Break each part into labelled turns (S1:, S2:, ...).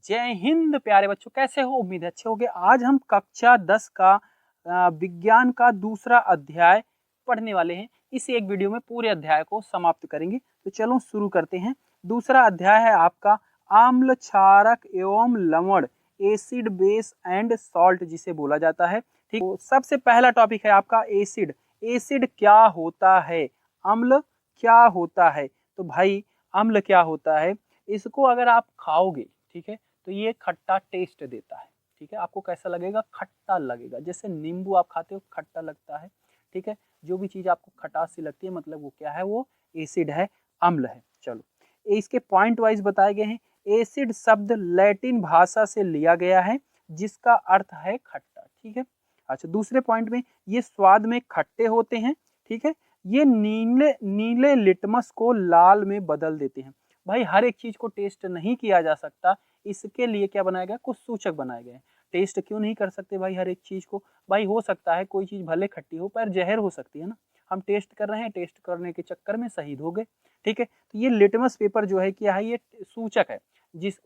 S1: जय हिंद प्यारे बच्चों, कैसे हो? उम्मीद है अच्छे होंगे। आज हम कक्षा 10 का विज्ञान का दूसरा अध्याय पढ़ने वाले हैं। इस एक वीडियो में पूरे अध्याय को समाप्त करेंगे। तो चलो शुरू करते हैं। दूसरा अध्याय है आपका आम्ल, क्षारक एवं लवण, एसिड, बेस एंड सॉल्ट जिसे बोला जाता है। ठीक, तो सबसे पहला टॉपिक है आपका एसिड। एसिड क्या होता है? अम्ल क्या होता है? तो भाई अम्ल क्या होता है, इसको अगर आप खाओगे, ठीक है, तो ये खट्टा टेस्ट देता है। ठीक है, आपको कैसा लगेगा? खट्टा लगेगा। जैसे नींबू आप खाते हो, खट्टा लगता है। ठीक है, जो भी चीज आपको खटास सी लगती है, मतलब वो क्या है? वो एसिड है, अम्ल है। चलो, इसके पॉइंट वाइज बताए गए हैं। एसिड शब्द लैटिन भाषा से लिया गया है जिसका अर्थ है खट्टा। ठीक है, अच्छा, दूसरे पॉइंट में ये स्वाद में खट्टे होते हैं। ठीक है, ये नीले नीले लिटमस को लाल में बदल देते हैं। भाई हर एक चीज को टेस्ट नहीं किया जा सकता, इसके लिए क्या बनाया गया? कुछ सूचक बनाए गए। टेस्ट क्यों नहीं कर सकते भाई हर एक चीज को? भाई हो सकता है कोई चीज भले खट्टी हो पर जहर हो सकती है ना। हम टेस्ट कर रहे हैं, टेस्ट करने के चक्कर में शहीद हो गए। ठीक है, तो ये लिटमस पेपर जो है क्या है? ये सूचक है।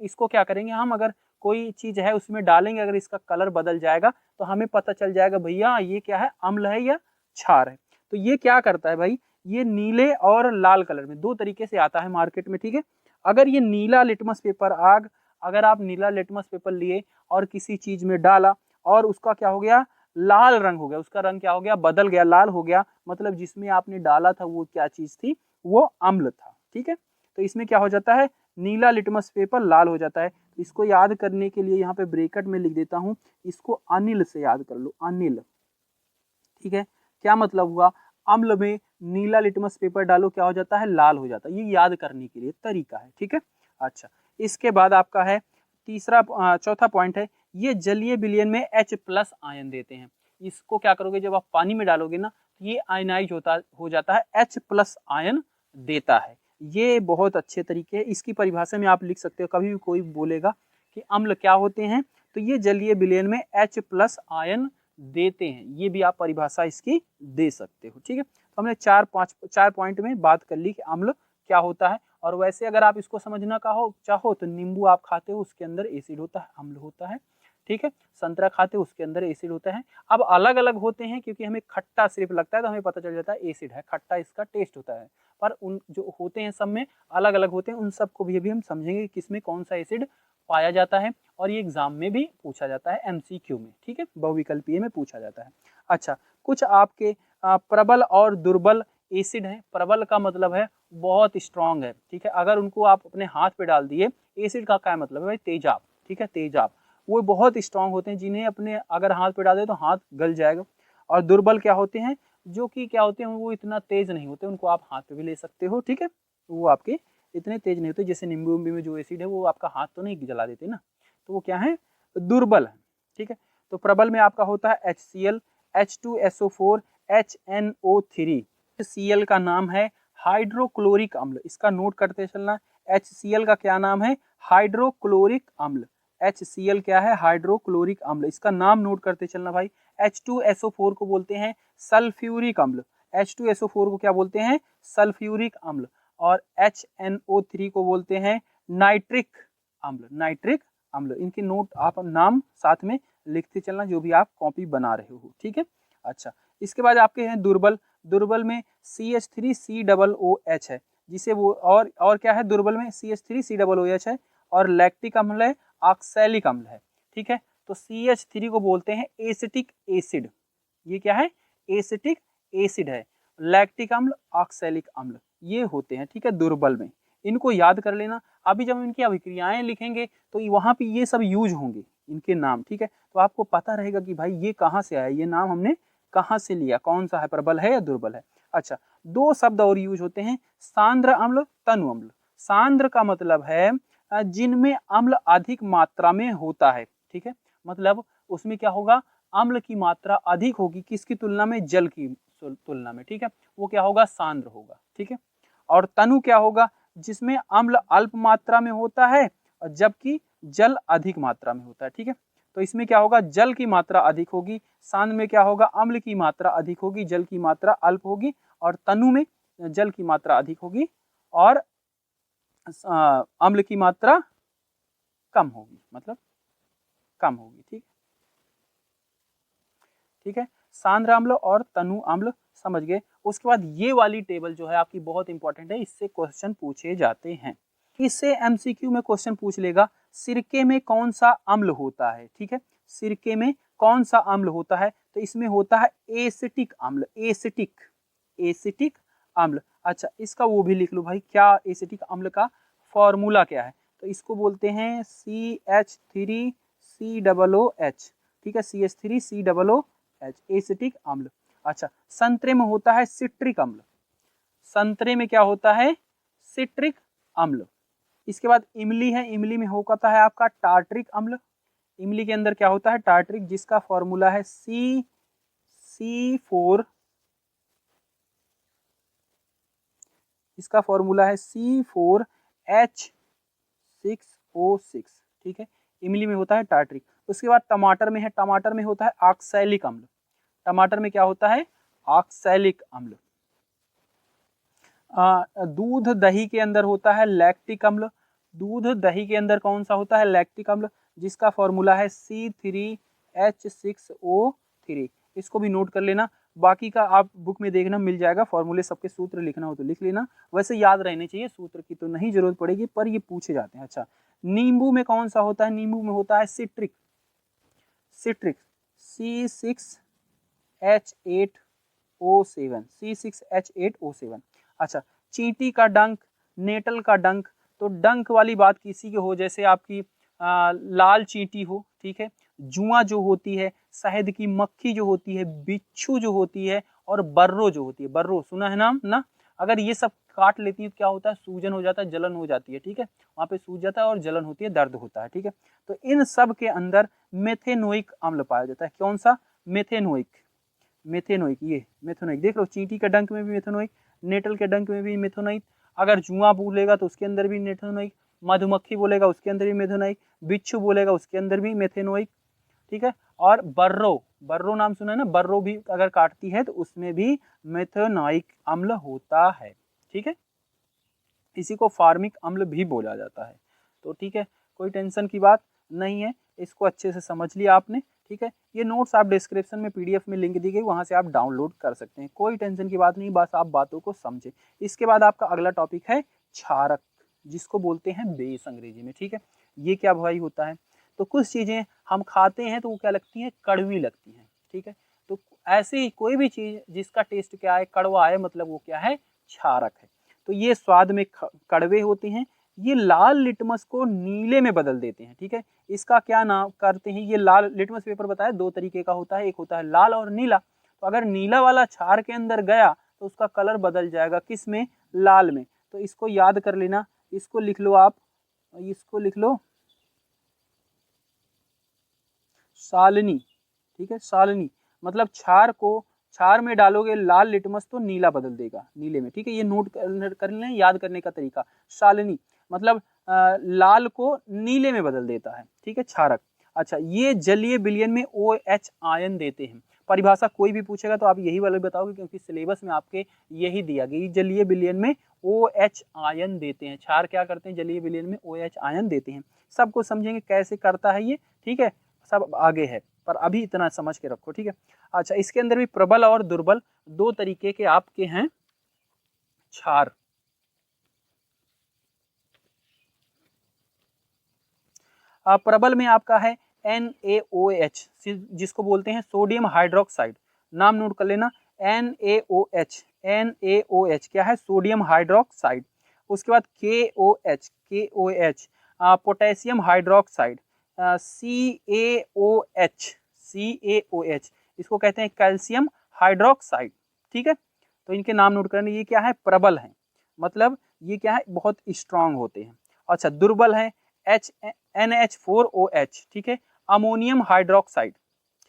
S1: इसको क्या करेंगे हम? अगर कोई चीज है उसमें डालेंगे, अगर इसका कलर बदल जाएगा तो हमें पता चल जाएगा भैया ये क्या है, अम्ल है या क्षार है। तो ये क्या करता है भाई? ये नीले और लाल कलर में दो तरीके से आता है मार्केट में। ठीक है, अगर ये नीला लिटमस पेपर अगर आप नीला लिटमस पेपर लिए और किसी चीज में डाला और उसका क्या हो गया? लाल रंग हो गया। उसका रंग क्या हो गया? बदल गया, लाल हो गया। मतलब जिसमें आपने डाला था वो क्या चीज थी? वो अम्ल था। ठीक है, तो इसमें क्या हो जाता है? नीला लिटमस पेपर लाल हो जाता है। तो इसको याद करने के लिए यहाँ पे ब्रैकेट में लिख देता हूँ, इसको अनिल से याद कर लो, अनिल। ठीक है, क्या मतलब हुआ? अम्ल में नीला लिटमस पेपर डालो, क्या हो जाता है? लाल हो जाता है। ये याद करने के लिए तरीका है। ठीक है, अच्छा, इसके बाद आपका है चौथा पॉइंट है, ये जलीय विलयन में H+ आयन देते हैं। इसको क्या करोगे? जब आप पानी में डालोगे ना, ये आयनाइज हो जाता है, H+ आयन देता है। ये बहुत अच्छे तरीके है। इसकी परिभाषा में आप लिख सकते हो, कभी भी कोई बोलेगा कि अम्ल क्या होते हैं, तो ये जलीय विलयन में H+ आयन देते हैं। ये भी आप परिभाषा इसकी दे सकते हो। ठीक है, तो हमने चार पॉइंट में बात कर ली कि अम्ल क्या होता है। और वैसे अगर आप इसको समझना चाहो तो नींबू आप खाते हो, उसके अंदर एसिड होता है, अम्ल होता है। ठीक है, संतरा खाते हो, उसके अंदर एसिड होता है। अब अलग अलग होते हैं क्योंकि हमें खट्टा सिर्फ लगता है तो हमें पता चल जाता है एसिड है, खट्टा इसका टेस्ट होता है। पर उन जो होते हैं सब में अलग अलग होते हैं, उन सबको भी अभी हम समझेंगे कि किसमें कौन सा एसिड पाया जाता है। और ये एग्जाम में भी पूछा जाता है, MCQ में। ठीक है, बहुविकल्पीय में पूछा जाता है। अच्छा, कुछ आपके प्रबल और दुर्बल एसिड है। प्रबल का मतलब है बहुत स्ट्रांग है। ठीक है, अगर उनको आप अपने हाथ पे डाल दिए, एसिड का क्या मतलब है भाई? तेजाब। ठीक है, तेजाब, वो बहुत स्ट्रांग होते हैं, जिन्हें अपने अगर हाथ पे डाल दे तो हाथ गल जाएगा। और दुर्बल क्या होते हैं? जो कि क्या होते हैं, वो इतना तेज नहीं होते, उनको आप हाथ पे भी ले सकते हो। ठीक है, वो आपके इतने तेज नहीं होते। जैसे नींबू में जो एसिड है वो आपका हाथ तो नहीं जला देते ना, तो वो क्या है? दुर्बल है। ठीक है, तो प्रबल में आपका होता है HCl, H2SO4, HNO3। Cl का नाम है हाइड्रोक्लोरिक अम्ल, इसका नोट करते चलना। HCl का क्या नाम है? हाइड्रोक्लोरिक अम्ल। HCl क्या है? हाइड्रोक्लोरिक अम्ल, इसका नाम नोट करते चलना भाई। H2SO4 को बोलते हैं सल्फ्यूरिक अम्ल। H2SO4 को क्या बोलते हैं? सल्फ्यूरिक अम्ल। और HNO3 को बोलते हैं नाइट्रिक अम्ल, नाइट्रिक अम्ल। इनके नोट आप नाम साथ में लिखते चलना जो भी आप कॉपी बना रहे हो। ठीक है, अच्छा, इसके बाद आपके हैं दुर्बल। दुर्बल में CH3COOH है, जिसे वो और क्या है? दुर्बल में CH3COOH है और लैक्टिक अम्ल है, ऑक्सैलिक अम्ल है। ठीक है, तो CH3 को बोलते हैं एसिटिक एसिड। ये क्या है? एसिटिक एसिड है। लैक्टिक अम्ल, ऑक्सैलिक अम्ल, ये होते हैं। ठीक है, दुर्बल में। इनको याद कर लेना। अभी जब इनकी अभिक्रियाएं लिखेंगे तो वहां पे ये सब यूज होंगे, इनके नाम। ठीक है, तो आपको पता रहेगा कि भाई ये कहाँ से आया, ये नाम हमने कहाँ से लिया, कौन सा है, प्रबल है या दुर्बल है। अच्छा, दो शब्द और यूज होते हैं, सांद्र अम्ल, तनु अम्ल। सांद्र का मतलब है जिनमें अम्ल अधिक मात्रा में होता है। ठीक है, मतलब उसमें क्या होगा? अम्ल की मात्रा अधिक होगी, किसकी तुलना में? जल की तुलना में। ठीक है, वो क्या होगा? सांद्र होगा। ठीक है, और तनु क्या होगा? जिसमें अम्ल अल्प मात्रा में होता है और जबकि जल अधिक मात्रा में होता है। ठीक है, तो इसमें क्या होगा? जल की मात्रा अधिक होगी। सांद्र में क्या होगा? अम्ल की मात्रा अधिक होगी, जल की मात्रा अल्प होगी। और तनु में जल की मात्रा अधिक होगी और अम्ल की मात्रा कम होगी, मतलब कम होगी। ठीक है, सांद्र अम्ल और तनु अम्ल समझ गए। उसके बाद ये वाली टेबल जो है आपकी बहुत इंपॉर्टेंट है, इससे क्वेश्चन पूछे जाते हैं। इससे एमसीक्यू में क्वेश्चन पूछ लेगा सिरके में कौन सा अम्ल होता है। ठीक है, सिरके में कौन सा अम्ल होता है, तो इसमें होता है एसिटिक अम्ल, एसिटिक अम्ल। अच्छा, इसका वो भी लिख लो भाई, क्या एसिटिक अम्ल का फॉर्मूला क्या है, तो इसको बोलते हैं CH3COOH। ठीक है, CH3COOH एसिटिक अम्ल। अच्छा, संतरे में होता है सिट्रिक अम्ल, संतरे में क्या होता है, सिट्रिक अम्ल। इसके बाद इमली है, इमली में होता है आपका टार्ट्रिक अम्ल, इमली के अंदर क्या होता है, टार्ट्रिक, जिसका फॉर्मूला है C4, इसका फॉर्मूला है C4H6O6। ठीक है, इमली में होता है टार्ट्रिक। उसके बाद टमाटर में है, टमाटर में होता है ऑक्सैलिक अम्ल, टमाटर में क्या होता है, ऑक्सैलिक अम्ल। दूध दही के अंदर होता है लैक्टिक अम्ल, दूध दही के अंदर कौन सा होता है, लैक्टिक अम्ल, जिसका फॉर्मूला है C3H6O3। इसको भी नोट कर लेना, बाकी का आप बुक में देखना मिल जाएगा, फॉर्मूले सबके सूत्र लिखना हो तो लिख लेना, वैसे याद रहने चाहिए, सूत्र की तो नहीं जरूरत पड़ेगी पर ये पूछे जाते हैं। अच्छा, नींबू में कौन सा होता है, नींबू में होता है सिट्रिक, सिट्रिक C6H8O7। अच्छा, चींटी का डंक, नेटल का डंक, तो डंक वाली बात किसी के हो, जैसे आपकी लाल चींटी हो, ठीक है, जुआ जो होती है, शहद की मक्खी जो होती है, बिच्छू जो होती है, और बर्रो जो होती है, बर्रो सुना है नाम ना, अगर ये सब काट लेती है तो क्या होता है, सूजन हो जाता है, जलन हो जाती है। ठीक है, वहाँ पे सूज जाता है और जलन होती है, दर्द होता है। ठीक है, तो इन सब के अंदर मेथेनोइक अम्ल पाया जाता है। कौन सा, मेथेनोइक, मेथेनोइक, ये मेथेनोइक देख लो, चींटी के डंक में भी मेथेनोइक, नेटल के डंक में भी मेथेनोइक, अगर जुआ बोलेगा तो उसके अंदर भी मेथेनोइक, मधुमक्खी बोलेगा उसके अंदर भी मेथेनोइक, बिच्छू बोलेगा उसके अंदर भी मेथेनोइक। ठीक है, और बर्रो, बर्रो नाम सुना है ना, बर्रो भी अगर काटती है तो उसमें भी मेथेनोइक अम्ल होता है। ठीक है, इसी को फार्मिक अम्ल भी बोला जाता है। तो ठीक है, कोई टेंशन की बात नहीं है, इसको अच्छे से समझ लिया आपने। ठीक है, ये नोट्स आप डिस्क्रिप्शन में पीडीएफ में लिंक दी गई, वहां से आप डाउनलोड कर सकते हैं, कोई टेंशन की बात नहीं, बस आप बातों को समझे। इसके बाद आपका अगला टॉपिक है क्षारक, जिसको बोलते हैं बेस अंग्रेजी में। ठीक है, ये क्या भाई होता है, तो कुछ चीजें हम खाते हैं तो वो क्या लगती हैं, कड़वी लगती हैं। ठीक है, तो ऐसे ही कोई भी चीज जिसका टेस्ट क्या है, कड़वा है, मतलब वो क्या है, क्षारक है। तो ये स्वाद में कड़वे होते हैं, ये लाल लिटमस को नीले में बदल देते हैं। ठीक है, इसका क्या नाम करते हैं, ये लाल लिटमस पेपर बताया दो तरीके का होता है, एक होता है लाल और नीला। तो अगर नीला वाला क्षार के अंदर गया तो उसका कलर बदल जाएगा, किस में, लाल में। तो इसको याद कर लेना, इसको लिख लो आप, इसको लिख लो सालनी। ठीक है, सालनी, मतलब क्षार को, क्षार में डालोगे लाल लिटमस तो नीला बदल देगा, नीले में। ठीक है, ये नोट कर लें, याद करने का तरीका, सालनी मतलब लाल को नीले में बदल देता है। ठीक है, क्षारक। अच्छा, ये जलीय विलयन में OH आयन देते हैं, परिभाषा कोई भी पूछेगा तो आप यही वाले बताओगे, क्योंकि सिलेबस में आपके यही दिया गया, जलीय विलयन में OH आयन देते हैं। क्षार क्या करते हैं, जलीय विलयन में OH आयन देते हैं। सबको समझेंगे कैसे करता है ये, ठीक है, सब आगे है, पर अभी इतना समझ के रखो। ठीक है, अच्छा, इसके अंदर भी प्रबल और दुर्बल दो तरीके के आपके हैं क्षार। प्रबल में आपका है NaOH, जिसको बोलते हैं सोडियम हाइड्रोक्साइड, नाम नोट कर लेना, NaOH, NaOH क्या है, सोडियम हाइड्रोक्साइड। उसके बाद KOH, पोटेशियम हाइड्रोक्साइड, CaOH, इसको कहते हैं कैल्शियम हाइड्रोक्साइड। ठीक है, तो इनके नाम नोट करने, ये क्या है, प्रबल है, मतलब ये क्या है, बहुत स्ट्रांग होते हैं। अच्छा, दुर्बल है NH4OH। ठीक है, अमोनियम हाइड्रोक्साइड।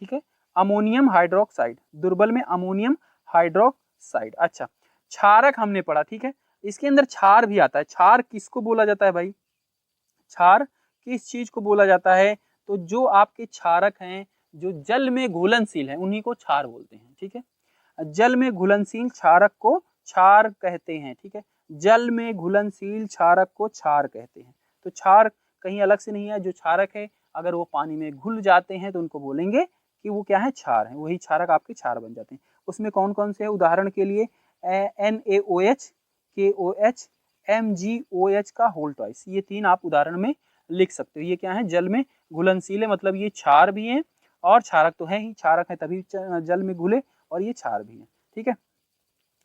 S1: ठीक है, अमोनियम हाइड्रोक्साइड, दुर्बल में अमोनियम हाइड्रोक्साइड। अच्छा, क्षारक हमने पढ़ा। ठीक है, इसके अंदर क्षार भी आता है। क्षार किसको बोला जाता है भाई, क्षार किस चीज को बोला जाता है, तो जो आपके क्षारक हैं जो जल में घुलनशील है उन्हीं को क्षार बोलते हैं। ठीक है, जल में घुलनशील क्षारक को क्षार कहते हैं। ठीक है, जल में घुलनशील क्षारक को क्षार कहते हैं। तो क्षार कहीं अलग से नहीं है। जो क्षारक है अगर वो पानी में घुल जाते हैं तो उनको बोलेंगे कि वो क्या है, क्षार है। वही क्षारक आपके क्षार बन जाते हैं। उसमें कौन कौन से है, उदाहरण के लिए NaOH, KOH, MgOH का होल ट्वाइस, ये 3 आप उदाहरण में लिख सकते हो। ये क्या है, जल में घुलनशील है, मतलब ये क्षार भी है और क्षारक तो है ही, क्षारक है तभी जल में घुले, और ये क्षार भी है। ठीक है।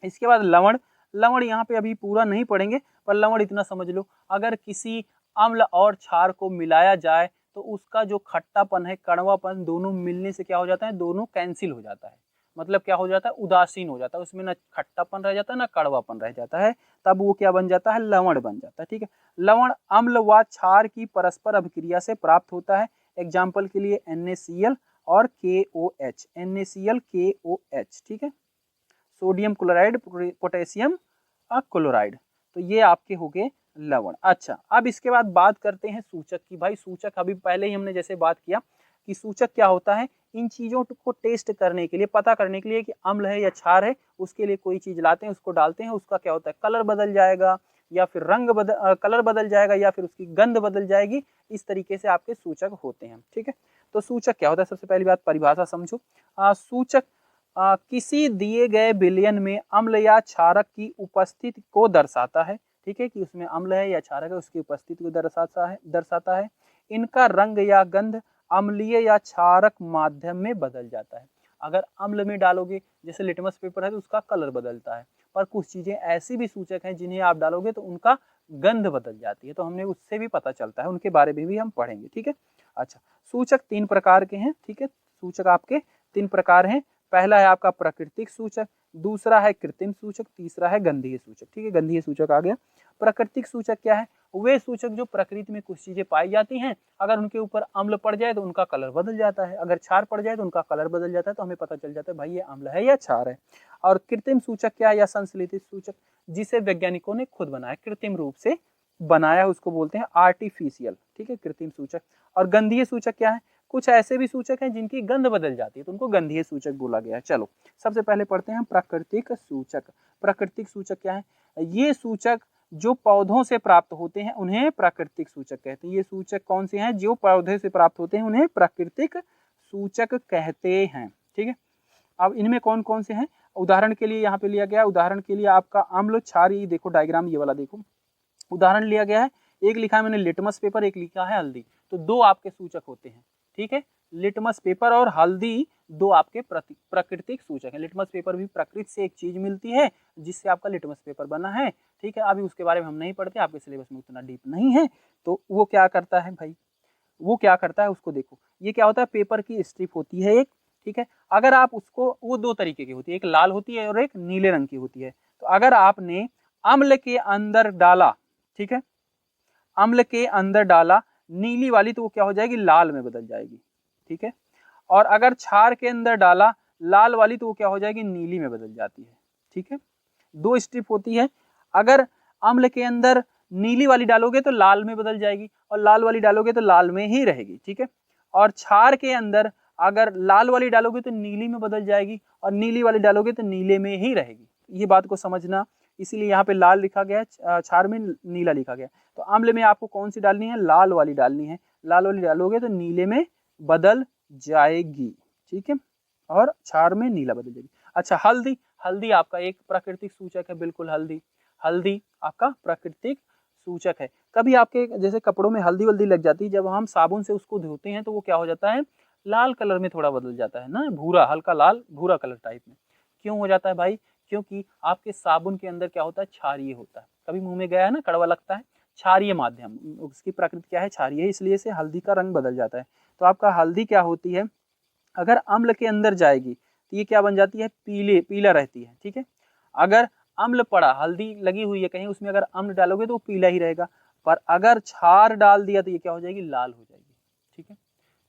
S1: इसके बाद लवण। लवण यहाँ पे अभी पूरा नहीं पढ़ेंगे, पर लवण इतना समझ लो, अगर किसी अम्ल और क्षार को मिलाया जाए तो उसका जो खट्टापन है, कड़वापन, दोनों मिलने से क्या हो जाता है, दोनों कैंसिल हो जाता है। मतलब क्या हो जाता है, उदासीन हो जाता है, उसमें ना खट्टापन रह जाता है ना कड़वापन रह जाता है, तब वो क्या बन जाता है, लवण बन जाता है। ठीक है। लवण अम्ल व क्षार की परस्पर अभिक्रिया से प्राप्त होता है। एग्जाम्पल के लिए NaCl और KOH, NaCl KOH। ठीक है। सोडियम क्लोराइड, पोटेशियम क्लोराइड, तो ये आपके हो गए लवण। अच्छा, अब इसके बाद बात करते हैं सूचक की। भाई सूचक अभी पहले ही हमने जैसे बात किया कि सूचक क्या होता है, इन चीजों को टेस्ट करने के लिए, पता करने के लिए कि अम्ल है या क्षार है, उसके लिए कोई चीज लाते हैं, उसको डालते हैं, उसका क्या होता है, कलर बदल जाएगा या फिर कलर बदल जाएगा या फिर उसकी गंध बदल जाएगी। इस तरीके से आपके सूचक होते हैं। ठीक है। तो सूचक क्या होता है, सबसे पहली बात परिभाषा समझो। सूचक किसी दिए गए विलयन में अम्ल या क्षारक की उपस्थिति को दर्शाता है। ठीक है, कि उसमें अम्ल है या क्षारक है, उसकी उपस्थिति को दर्शाता है। इनका रंग या गंध अम्लीय या क्षारक माध्यम में बदल जाता है। अगर अम्ल में डालोगे, जैसे लिटमस पेपर है, तो उसका कलर बदलता है, पर कुछ चीजें ऐसी भी सूचक हैं जिन्हें आप डालोगे तो उनका गंध बदल जाती है, तो हमने उससे भी पता चलता है, उनके बारे में भी हम पढ़ेंगे। ठीक है। अच्छा, सूचक 3 प्रकार के हैं। ठीक है, सूचक आपके 3 प्रकार हैं। पहला है आपका प्राकृतिक सूचक, दूसरा है कृत्रिम सूचक, तीसरा है गंधीय सूचक। ठीक है, गंधीय सूचक आ गया। प्राकृतिक सूचक क्या है, वे सूचक जो प्रकृति में कुछ चीजें पाई जाती हैं, अगर उनके ऊपर अम्ल पड़ जाए तो उनका कलर बदल जाता है, अगर क्षार पड़ जाए तो उनका कलर बदल जाता है, तो हमें पता चल जाता है भाई ये अम्ल है या क्षार है। और कृत्रिम सूचक क्या है, या संश्लेषित सूचक, जिसे वैज्ञानिकों ने खुद बनाया, कृत्रिम रूप से बनाया, उसको बोलते हैं आर्टिफिशियल। ठीक है, कृत्रिम सूचक। और गंधीय सूचक क्या है, कुछ ऐसे भी सूचक हैं जिनकी गंध बदल जाती है, तो उनको गंधीय सूचक बोला गया है। चलो सबसे पहले पढ़ते हैं प्राकृतिक सूचक। प्राकृतिक सूचक क्या है, ये सूचक जो पौधों से प्राप्त होते हैं उन्हें प्राकृतिक सूचक कहते हैं। ये सूचक कौन से हैं, जो पौधे से प्राप्त होते हैं उन्हें प्राकृतिक सूचक कहते हैं। ठीक है। अब इनमें कौन कौन से हैं, उदाहरण के लिए यहाँ पे लिया गया, उदाहरण के लिए आपका अम्ल, क्षार, ये देखो डायग्राम ये वाला देखो, उदाहरण लिया गया है। एक लिखा है मैंने लिटमस पेपर, एक लिखा है हल्दी, तो 2 आपके सूचक होते हैं। ठीक है, लिटमस पेपर और हल्दी 2 आपके प्राकृतिक सूचक हैं। लिटमस पेपर भी प्रकृति से एक चीज मिलती है जिससे आपका लिटमस पेपर बना है। ठीक है, अभी उसके बारे में हम नहीं पढ़ते, आपके सिलेबस में उतना डीप नहीं है। तो वो क्या करता है भाई, वो क्या करता है उसको देखो। ये क्या होता है, पेपर की स्ट्रिप होती है एक। ठीक है, अगर आप उसको, वो 2 तरीके की होती है, एक लाल होती है और एक नीले रंग की होती है। तो अगर आपने अम्ल के अंदर डाला, ठीक है, अम्ल के अंदर डाला नीली वाली, तो वो क्या हो जाएगी, लाल में बदल जाएगी। ठीक है, और अगर क्षार के अंदर डाला लाल वाली, तो वो क्या हो जाएगी, नीली में बदल जाती है। ठीक है, 2 स्ट्रिप होती है। अगर अम्ल के अंदर नीली वाली डालोगे तो लाल में बदल जाएगी, और लाल वाली डालोगे तो लाल में ही रहेगी। ठीक है, और क्षार के अंदर अगर लाल वाली डालोगे तो नीली में बदल जाएगी, और नीली वाली डालोगे तो नीले में ही रहेगी। ये बात को समझना, इसीलिए यहाँ पे लाल लिखा गया है, क्षार में नीला लिखा गया। तो अम्ल में आपको कौन सी डालनी है, लाल वाली डालनी है। लाल वाली डालोगे तो नीले में बदल जाएगी। ठीक है, और क्षार में नीला बदल जाएगी। अच्छा, हल्दी। हल्दी आपका एक प्राकृतिक सूचक है, बिल्कुल हल्दी, हल्दी आपका प्राकृतिक सूचक है। कभी आपके जैसे कपड़ों में हल्दी वल्दी लग जाती है, जब हम साबुन से उसको धोते हैं तो वो क्या हो जाता है, लाल कलर में थोड़ा बदल जाता है ना, भूरा, हल्का लाल भूरा कलर टाइप में। क्यों हो जाता है भाई, क्योंकि आपके साबुन के अंदर क्या होता है, क्षारीय होता है। कभी मुंह में गया है ना, कड़वा लगता है, क्षारीय माध्यम, उसकी प्रकृति क्या है, क्षारीय, इसलिए से हल्दी का रंग बदल जाता है। तो आपका हल्दी क्या होती है, अगर अम्ल के अंदर जाएगी तो ये क्या बन जाती है, पीला रहती है। ठीक है, अगर अम्ल पड़ा, हल्दी लगी हुई है कहीं, उसमें अगर अम्ल डालोगे तो वो पीला ही रहेगा, पर अगर क्षार डाल दिया तो ये क्या हो जाएगी, लाल हो जाएगी। ठीक है,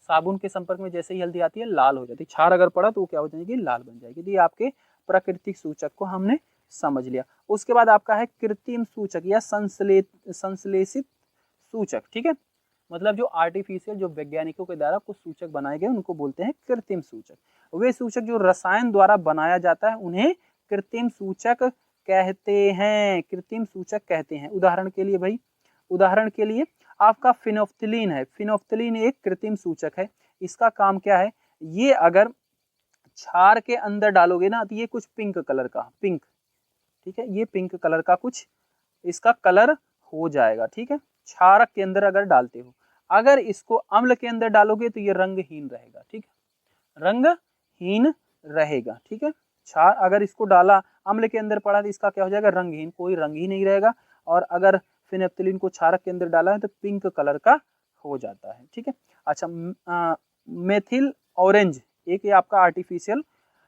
S1: साबुन के संपर्क में जैसे ही हल्दी आती है लाल हो जाती है, क्षार अगर पड़ा तो वो क्या हो जाएगी, लाल बन जाएगी। तो ये आपके प्राकृतिक सूचक को हमने समझ लिया। उसके बाद आपका है कृत्रिम सूचक या संश्लेषित सूचक। ठीक है, मतलब जो आर्टिफिशियल, जो वैज्ञानिकों के द्वारा कुछ सूचक बनाए गए उनको बोलते हैं कृत्रिम सूचक। वे सूचक जो रसायन द्वारा बनाया जाता है उन्हें कृत्रिम सूचक कहते हैं, कृत्रिम सूचक कहते हैं। उदाहरण के लिए भाई, उदाहरण के लिए आपका फिनोफ्थिलीन है। फिनोफ्थिलीन एक कृत्रिम सूचक है। इसका काम क्या है, ये अगर क्षार के अंदर डालोगे ना तो ये कुछ पिंक कलर का, पिंक, ठीक है, ये पिंक कलर का कुछ इसका कलर हो जाएगा, ठीक है, क्षारक के अंदर अगर डालते हो। अगर इसको अम्ल के अंदर डालोगे तो ये रंगहीन रहेगा, ठीक है, रंगहीन रहेगा, ठीक है। क्षार अगर इसको डाला अम्ल के अंदर पड़ा तो इसका क्या हो जाएगा, रंगहीन, कोई रंग ही नहीं रहेगा। और अगर फिनेप्थिलीन को क्षारक के अंदर डाला है तो पिंक कलर का हो जाता है, ठीक है। अच्छा, मेथिल ऑरेंज एक ये आपका आर्टिफिशियल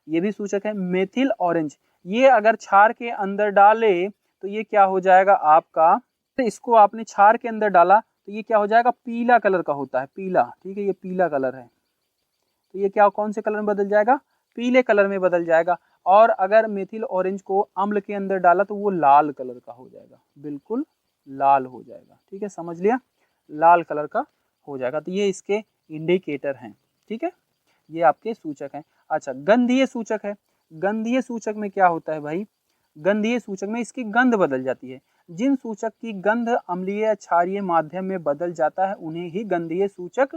S1: ये भी सूचक है, मेथिल ऑरेंज। ये अगर क्षार के अंदर डाले तो ये क्या हो जाएगा आपका, तो इसको आपने क्षार के अंदर डाला तो ये क्या हो जाएगा, पीला कलर का होता है, पीला, ठीक है, ये पीला कलर है, तो ये क्या कौन से कलर में बदल जाएगा, पीले कलर में बदल जाएगा। और अगर मेथिल ऑरेंज को अम्ल के अंदर डाला तो वो लाल कलर का हो जाएगा, बिल्कुल लाल हो जाएगा, ठीक है, समझ लिया, लाल कलर का हो जाएगा। तो ये इसके इंडिकेटर हैं, ठीक है, ये आपके सूचक हैं। अच्छा, गंधीय सूचक है। गंधीय सूचक में क्या होता है भाई, गंधीय सूचक में इसकी गंध बदल जाती है। जिन सूचक की गंध अम्लीय क्षारीय माध्यम में बदल जाता है उन्हें ही गंधीय सूचक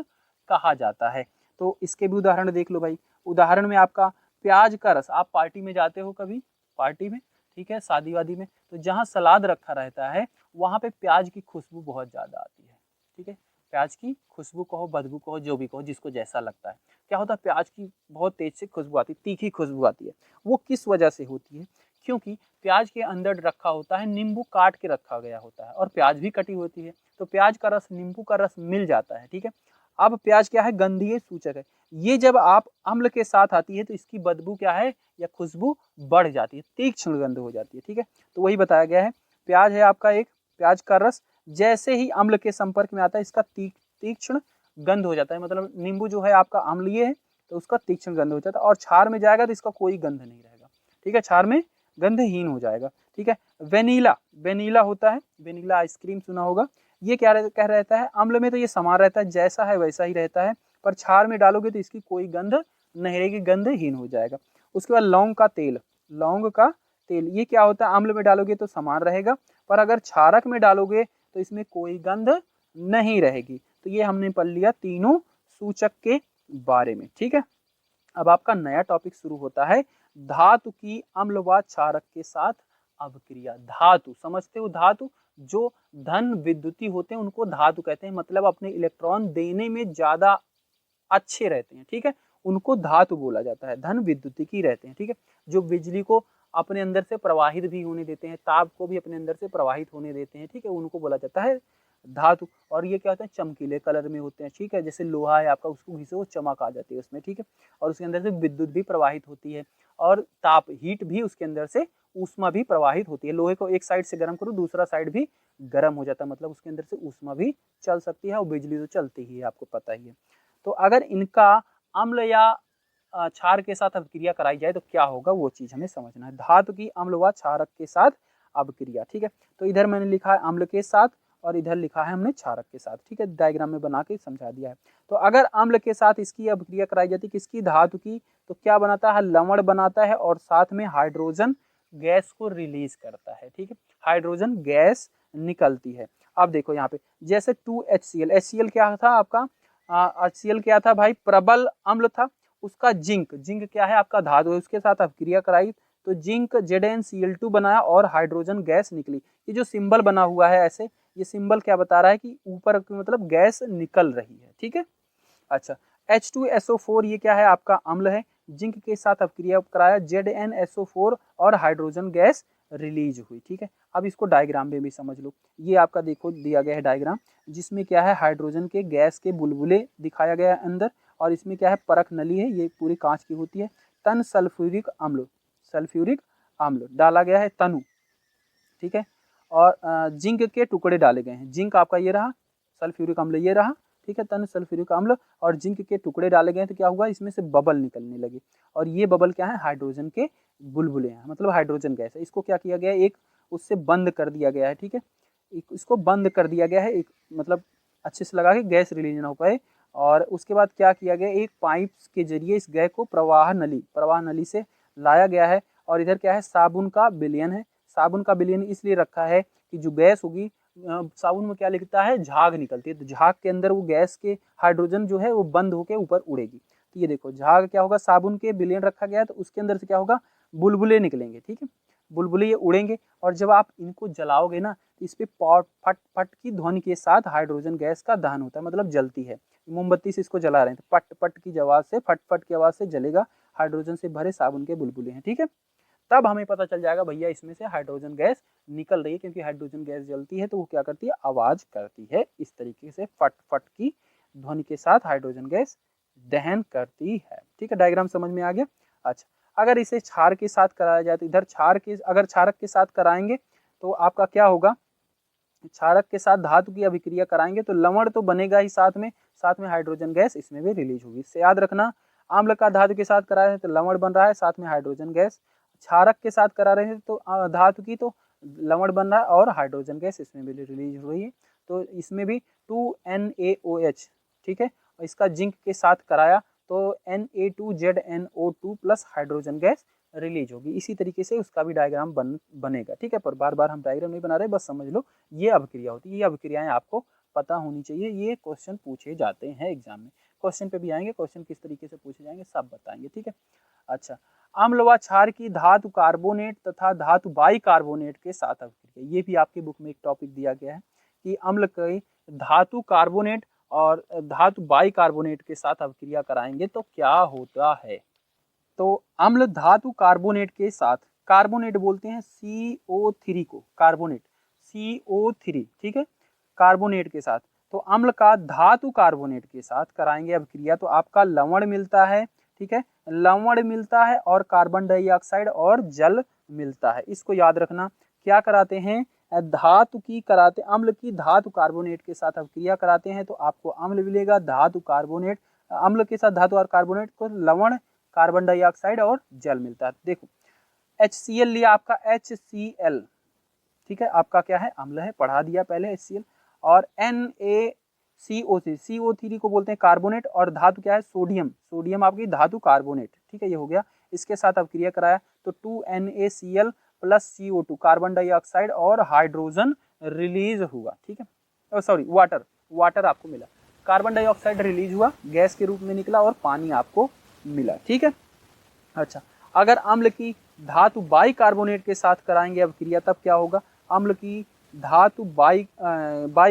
S1: कहा जाता है। तो इसके भी उदाहरण देख लो भाई। उदाहरण में आपका प्याज का रस, आप पार्टी में जाते हो कभी, पार्टी में, ठीक है, शादी वादी में, तो जहाँ सलाद रखा रहता है वहाँ पे प्याज की खुशबू बहुत ज़्यादा आती है, ठीक है, प्याज की खुशबू कहो, बदबू कहो, जो भी कहो, जिसको जैसा लगता है। क्या होता है, प्याज की बहुत तेज से खुशबू आती है, तीखी खुशबू आती है। वो किस वजह से होती है, क्योंकि प्याज के अंदर रखा होता है, नींबू काट के रखा गया होता है और प्याज भी कटी होती है, तो प्याज का रस नींबू का रस मिल जाता है, ठीक है। अब प्याज क्या है, गंधीय सूचक है। ये जब आप अम्ल के साथ आती है तो इसकी बदबू क्या है या खुशबू बढ़ जाती है, तीक्ष्ण गंध हो जाती है, ठीक है। तो वही बताया गया है, प्याज है आपका एक, प्याज का रस जैसे ही अम्ल के संपर्क में आता है इसका तीक्ष्ण गंध हो जाता है, मतलब नींबू जो है आपका अम्लीय है तो उसका तीक्ष्ण गंध हो जाता है। और क्षार में जाएगा तो इसका कोई गंध नहीं रहेगा, ठीक है, क्षार में गंधहीन हो जाएगा, ठीक है। वेनिला, वेनिला होता है, वेनिला आइसक्रीम सुना होगा। ये क्या कह रहता है, अम्ल में तो ये समान रहता है, जैसा है वैसा ही रहता है, पर क्षार में डालोगे तो इसकी कोई गंध नहीं रहेगी, गंधहीन हो जाएगा। उसके बाद लौंग का तेल, लौंग का तेल, ये क्या होता है, अम्ल में डालोगे तो समान रहेगा, पर अगर क्षारक में डालोगे तो इसमें कोई गंध नहीं रहेगी। तो ये हमने पढ़ लिया तीनों सूचक के बारे में, ठीक है। अब आपका नया टॉपिक शुरू होता है, धातु की अम्ल व क्षारक के साथ अभिक्रिया। धातु समझते हो, धातु जो धन विद्युती होते हैं उनको धातु कहते हैं, मतलब अपने इलेक्ट्रॉन देने में ज्यादा अच्छे रहते हैं, ठीक है, उनको धातु बोला जाता है, धन विद्युती की रहते हैं, ठीक है, जो बिजली को अपने अंदर से प्रवाहित भी होने देते हैं, ताप को भी अपने अंदर से प्रवाहित होने देते हैं, ठीक है, उनको बोला जाता है धातु। और ये क्या होता है, चमकीले कलर में होते हैं, ठीक है, जैसे लोहा है आपका, उसको घिसो चमक आ जाती है उसमें, ठीक है, और उसके अंदर से विद्युत भी प्रवाहित होती है और ताप हीट भी उसके अंदर से ऊष्मा भी प्रवाहित होती है। लोहे को एक साइड से गर्म करो दूसरा साइड भी गर्म हो जाता है, मतलब उसके अंदर से ऊष्मा भी चल सकती है और बिजली तो चलती ही है, आपको पता ही है। तो अगर इनका अम्ल या क्षार के साथ अभिक्रिया कराई जाए तो क्या होगा, वो चीज हमें समझना है। धातु की अम्ल व क्षारक के साथ अभिक्रिया, ठीक है, तो इधर मैंने लिखा है अम्ल के साथ और इधर लिखा है हमने क्षारक के साथ, ठीक है, डायग्राम में बना के समझा दिया है। तो अगर अम्ल के साथ इसकी अभिक्रिया कराई जाती है किसकी, धातु की, तो क्या बनाता है, लवण बनाता है और साथ में हाइड्रोजन गैस को रिलीज करता है, ठीक है, हाइड्रोजन गैस निकलती है। अब देखो यहाँ पे जैसे 2HCl, HCl क्या था आपका, HCl क्या था भाई, प्रबल अम्ल था, उसका जिंक, जिंक क्या है आपका धातु है, उसके साथ अभिक्रिया कराई तो जिंक ZnCl2 बनाया और हाइड्रोजन गैस निकली। ये जो सिंबल बना हुआ है ऐसे, ये सिंबल क्या बता रहा है कि ऊपर मतलब गैस निकल रही है, ठीक है। अच्छा, H2SO4 ये क्या है आपका अम्ल है, जिंक के साथ अभिक्रिया कराया, ZnSO4 और हाइड्रोजन गैस रिलीज हुई, ठीक है। अब इसको डायग्राम में भी समझ लो, ये आपका देखो दिया गया है डायग्राम, जिसमें क्या है हाइड्रोजन के गैस के बुलबुले दिखाया गया है अंदर, और इसमें क्या है परख नली है, ये पूरी कांच की होती है, तन सल्फ्यूरिक अम्ल, सल्फ्यूरिक अम्ल डाला गया है तनु, ठीक है, और जिंक के टुकड़े डाले गए हैं, जिंक आपका ये रहा, सल्फ्यूरिक अम्ल ये रहा, ठीक है, तन सल्फ्यूरिक अम्ल और जिंक के टुकड़े डाले गए तो क्या हुआ, इसमें से बबल निकलने लगे, और ये बबल क्या है, हाइड्रोजन के बुलबुले हैं, मतलब हाइड्रोजन गैस है। इसको क्या किया गया है, एक उससे बंद कर दिया गया है, ठीक है, इसको बंद कर दिया गया है, एक मतलब अच्छे से लगा के गैस रिलीज ना हो पाए। और उसके बाद क्या किया गया, एक पाइप के जरिए इस गैस को प्रवाह नली से लाया गया है। और इधर क्या है, साबुन का विलयन है, साबुन का विलयन इसलिए रखा है कि जो गैस होगी साबुन में क्या लिखता है, झाग निकलती है, तो झाग के अंदर वो गैस के हाइड्रोजन जो है वो बंद होकर ऊपर उड़ेगी। तो ये देखो झाग क्या होगा, साबुन के विलयन रखा गया है तो उसके अंदर से क्या होगा, बुलबुले निकलेंगे, ठीक है, बुलबुले ये उड़ेंगे और जब आप इनको जलाओगे ना तो इस पे फट फट की ध्वनि के साथ हाइड्रोजन गैस का दहन होता है, मतलब जलती है। मोमबत्ती से इसको जला रहे हैं तो पट पट की आवाज से, फट फट की आवाज से जलेगा, हाइड्रोजन से भरे साबुन के बुलबुले हैं, ठीक है। तब हमें पता चल जाएगा भैया इसमें से हाइड्रोजन गैस निकल रही है, क्योंकि हाइड्रोजन गैस जलती है तो वो क्या करती है, आवाज करती है, इस तरीके से फट फट की ध्वनि के साथ हाइड्रोजन गैस दहन करती है, ठीक है। डायग्राम समझ में आ गया। अच्छा, अगर इसे क्षार के साथ कराया जाए तो इधर अगर क्षारक के साथ कराएंगे तो आपका क्या होगा, क्षारक के साथ धातु की अभिक्रिया कराएंगे तो लवण तो बनेगा ही, साथ में हाइड्रोजन गैस इसमें भी रिलीज होगी। इससे याद रखना, अम्ल का धातु के साथ करा रहे हैं तो लवण बन रहा है, साथ में हाइड्रोजन गैस, क्षारक के साथ करा रहे हैं तो धातु की तो लवण बन रहा है और हाइड्रोजन गैस इसमें भी रिलीज हो रही है। तो इसमें भी 2NaOH, ठीक है, इसका जिंक के साथ कराया तो Na2ZNO2 plus hydrogen gas release होगी। इसी तरीके से उसका भी डायग्राम बनेगा, ठीक है। पर बार बार हम डायग्राम नहीं बना रहे, बस समझ लो ये अभिक्रिया होती है। ये अभिक्रियाएं आपको पता होनी चाहिए, ये क्वेश्चन पूछे जाते हैं एग्जाम में, क्वेश्चन पे भी आएंगे, क्वेश्चन किस तरीके से पूछे जाएंगे सब बताएंगे, ठीक है। अच्छा, अम्ल व क्षार की धातु कार्बोनेट तथा धातु बाई कार्बोनेट के साथ अभिक्रिया, ये भी आपकी बुक में एक टॉपिक दिया गया है कि अम्ल की धातु कार्बोनेट और धातु बाई कार्बोनेट के साथ अभिक्रिया कराएंगे तो क्या होता है। तो अम्ल धातु कार्बोनेट के साथ, कार्बोनेट बोलते हैं CO3 को, कार्बोनेट CO3, ठीक है, कार्बोनेट के साथ, तो अम्ल का धातु कार्बोनेट के साथ कराएंगे अभिक्रिया तो आपका लवण मिलता है, ठीक है, लवण मिलता है और कार्बन डाइऑक्साइड और जल मिलता है। इसको याद रखना, क्या कराते हैं, धातु की कराते, अम्ल की धातु कार्बोनेट के साथ अभिक्रिया कराते हैं तो आपको अम्ल मिलेगा, धातु कार्बोनेट, अम्ल के साथ धातु और कार्बोनेट को लवण, कार्बन डाइऑक्साइड और जल मिलता है। देखो HCl लिया आपका, HCl, ठीक है, आपका क्या है, अम्ल है, पढ़ा दिया पहले HCl, और NaCO3, CO3 को बोलते हैं कार्बोनेट, और धातु क्या है, सोडियम, सोडियम आपकी धातु कार्बोनेट, ठीक है, ये हो गया। इसके साथ अभिक्रिया कराया तो 2NaCl plus CO2 carbon dioxide और हाइड्रोजन रिलीज हुआ, ठीक है, सॉरी वाटर आपको मिला, कार्बन डाइऑक्साइड रिलीज हुआ, गैस के रूप में निकला और पानी आपको मिला, ठीक है। अच्छा, अगर अम्ल की धातु बाई कार्बोनेट के साथ कराएंगे अभिक्रिया तब क्या होगा, अम्ल की धातु बाई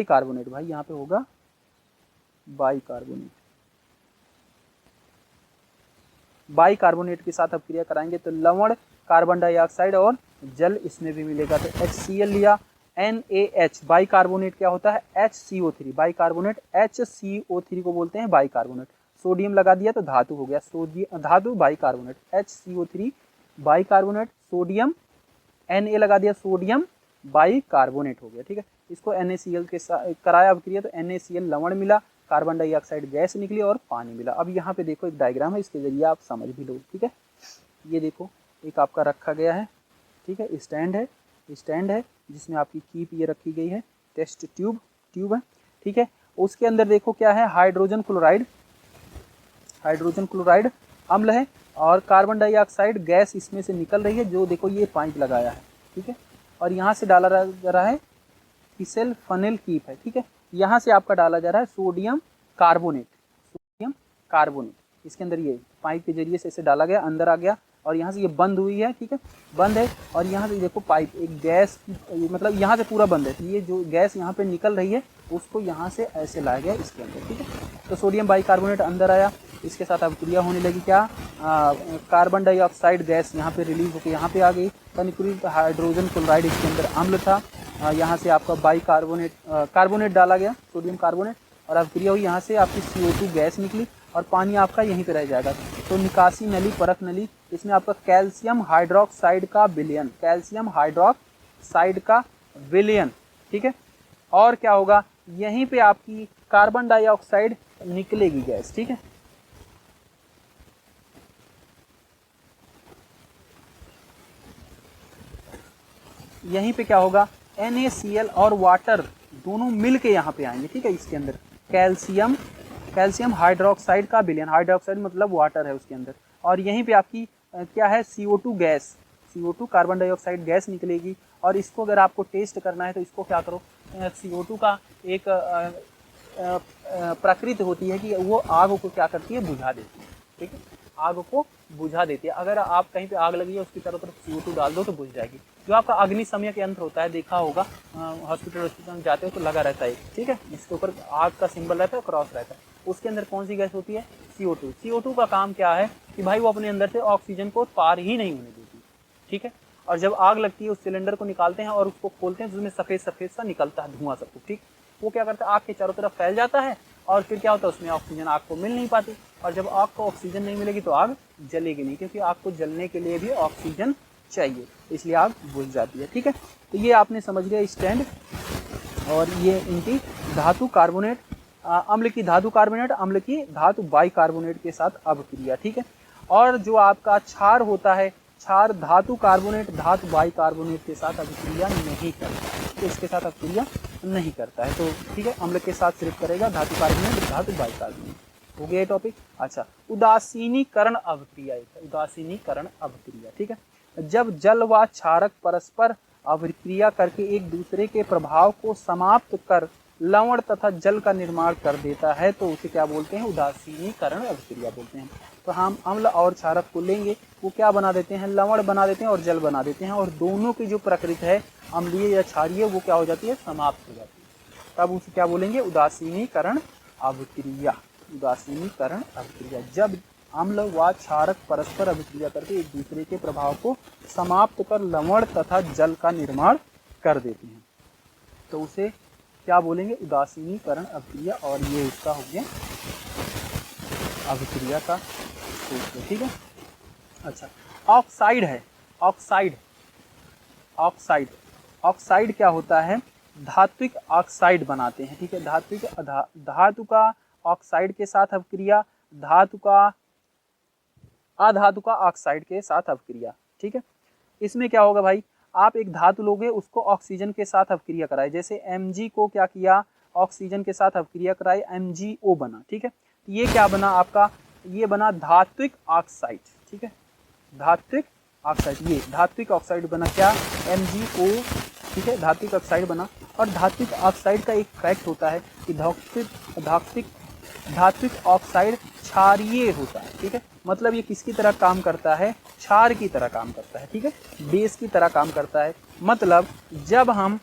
S1: कार्बोनेट, भाई यहाँ पे होगा बाई कार्बोनेट के साथ अभिक्रिया कराएंगे तो लवण, कार्बन डाइऑक्साइड और जल इसमें भी मिलेगा। तो HCl लिया, NaH बाई कार्बोनेट क्या होता है, HCO3 बाई कार्बोनेट, HCO3 को बोलते हैं बाई कार्बोनेट, सोडियम लगा दिया तो धातु हो गया, सोडियम धातु by carbonate, HCO3 by carbonate, sodium Na लगा दिया, सोडियम बाई कार्बोनेट हो गया, ठीक है। इसको NaCl के साथ कराया अभिक्रिया तो NaCl लवण मिला, कार्बन डाइऑक्साइड गैस निकली और पानी मिला। अब यहाँ पे देखो एक डायग्राम है, इसके जरिए आप समझ भी लो, ठीक है। ये देखो एक आपका रखा गया है, ठीक है, स्टैंड है जिसमें आपकी कीप ये रखी गई है, टेस्ट ट्यूब है, ठीक है। उसके अंदर देखो क्या है, हाइड्रोजन क्लोराइड अम्ल है और कार्बन डाइऑक्साइड गैस इसमें से निकल रही है, जो देखो ये पाइप लगाया है, ठीक है, और यहाँ से डाला जा रहा है किसेल फनेल कीप है, ठीक है, यहाँ से आपका डाला जा रहा है सोडियम कार्बोनेट, इसके अंदर ये पाइप के जरिए से इसे डाला गया, अंदर आ गया और यहाँ से ये बंद हुई है, ठीक है, बंद है, और यहाँ से देखो पाइप एक गैस, मतलब यहाँ से पूरा बंद है, तो ये जो गैस यहाँ पे निकल रही है उसको यहाँ से ऐसे लाया गया इसके अंदर, ठीक है। तो सोडियम बाइकार्बोनेट अंदर आया, इसके साथ अभिक्रिया होने लगी, क्या कार्बन डाइऑक्साइड गैस यहाँ पे रिलीज होकर यहाँ पे आ गई, अनुकूलित हाइड्रोजन क्लोराइड इसके अंदर अम्ल था, यहाँ से आपका कार्बोनेट डाला गया, सोडियम कार्बोनेट, और अभिक्रिया हुई, यहाँ से आपकी CO2 गैस निकली और पानी आपका यहीं पे रह जाएगा। तो निकासी नली, परख नली, इसमें आपका कैल्शियम हाइड्रोक्साइड का विलयन, ठीक है, और क्या होगा, यहीं पे आपकी कार्बन डाइऑक्साइड निकलेगी गैस, ठीक है। यहीं पे क्या होगा, NaCl और वाटर दोनों मिल के यहाँ पे आएंगे, ठीक है। इसके अंदर कैल्शियम हाइड्रोक्साइड का विलयन, हाइड्रोक्साइड मतलब वाटर है उसके अंदर, और यहीं पे आपकी क्या है, CO2 gas, CO2 carbon dioxide gas निकलेगी। और इसको अगर आपको टेस्ट करना है तो इसको क्या करो, CO2 का एक प्रकृति होती है कि वो आग को क्या करती है, बुझा देती है। ठीक है, आग को बुझा देती है। अगर आप कहीं पे आग लगी है उसकी चारों तरफ CO2 डाल दो तो बुझ जाएगी। जो आपका अग्निशमन यंत्र होता है, देखा होगा हॉस्पिटल में जाते हो तो लगा रहता है, ठीक है, इसके ऊपर आग का सिंबल रहता है, क्रॉस रहता है, उसके अंदर कौन सी गैस होती है, CO2। CO2 का काम क्या है कि भाई वो अपने अंदर से ऑक्सीजन को पार ही नहीं होने देती। ठीक है, और जब आग लगती है उस सिलेंडर को निकालते हैं और उसको खोलते हैं तो उसमें सफेद सफेद सा निकलता है धुआं सब कुछ। ठीक, वो क्या करता है, आग के चारों तरफ फैल जाता है और फिर क्या होता है, उसमें ऑक्सीजन आग को मिल नहीं पाती, और जब आग को ऑक्सीजन नहीं मिलेगी तो आग जलेगी नहीं, क्योंकि आग को जलने के लिए भी ऑक्सीजन चाहिए, इसलिए आग बुझ जाती है। ठीक है, तो ये आपने समझ लिया स्टैंड। और ये इनकी धातु कार्बोनेट अम्ल की धातु कार्बोनेट अम्ल की धातु बाइकार्बोनेट के साथ अभिक्रिया। ठीक है, और जो आपका क्षार होता है, क्षार धातु कार्बोनेट धातु बाइकार्बोनेट के साथ अभिक्रिया नहीं करता है, तो इसके साथ अभिक्रिया नहीं करता है। तो ठीक है, अम्ल के साथ सिर्फ करेगा धातु कार्बोनेट धातु बाइकार्बोनेट। हो गया टॉपिक। अच्छा, उदासीनीकरण अभिक्रिया, उदासीनीकरण अभिक्रिया। ठीक है, जब जल व क्षारक परस्पर अभिक्रिया करके एक दूसरे के प्रभाव को समाप्त कर लवण तथा जल का निर्माण कर देता है तो उसे क्या बोलते हैं, उदासीनीकरण अभिक्रिया बोलते हैं। तो हम अम्ल और क्षारक को लेंगे, वो क्या बना देते हैं, लवण बना देते हैं और जल बना देते हैं, और दोनों की जो प्रकृति है अम्लीय या क्षारीय वो क्या हो जाती है, समाप्त हो जाती है। तब उसे क्या बोलेंगे, उदासीनीकरण अभिक्रिया। उदासीनीकरण अभिक्रिया, जब अम्ल व क्षारक परस्पर अभिक्रिया करके एक दूसरे के प्रभाव को समाप्त कर लवण तथा जल का निर्माण कर देते हैं तो उसे क्या बोलेंगे, उदासीनीकरण अभिक्रिया। और ये उसका हो गया अभिक्रिया का सूत्र। ठीक है, अच्छा, ऑक्साइड है, ऑक्साइड, ऑक्साइड, ऑक्साइड क्या होता है, धात्विक ऑक्साइड बनाते हैं। ठीक है, धात्विक धातु का ऑक्साइड के साथ अभिक्रिया, धातु का अधातु का ऑक्साइड के साथ अभिक्रिया। ठीक है, इसमें क्या होगा भाई, आप एक धातु लोगे उसको ऑक्सीजन के साथ अभिक्रिया कराए, जैसे Mg को क्या किया, ऑक्सीजन के साथ अभिक्रिया कराई, MgO बना। ठीक है, ये क्या बना आपका, ये बना धात्विक ऑक्साइड। ठीक है, धात्विक ऑक्साइड, ये धात्विक ऑक्साइड बना क्या, MgO। ठीक है, धात्विक ऑक्साइड बना। और धात्विक ऑक्साइड का एक फैक्ट होता है कि धात्विक ऑक्साइड क्षारीय होता है। ठीक है, मतलब ये किसकी तरह काम करता है, क्षार की तरह काम करता है। ठीक है, बेस की तरह काम करता है। मतलब जब हम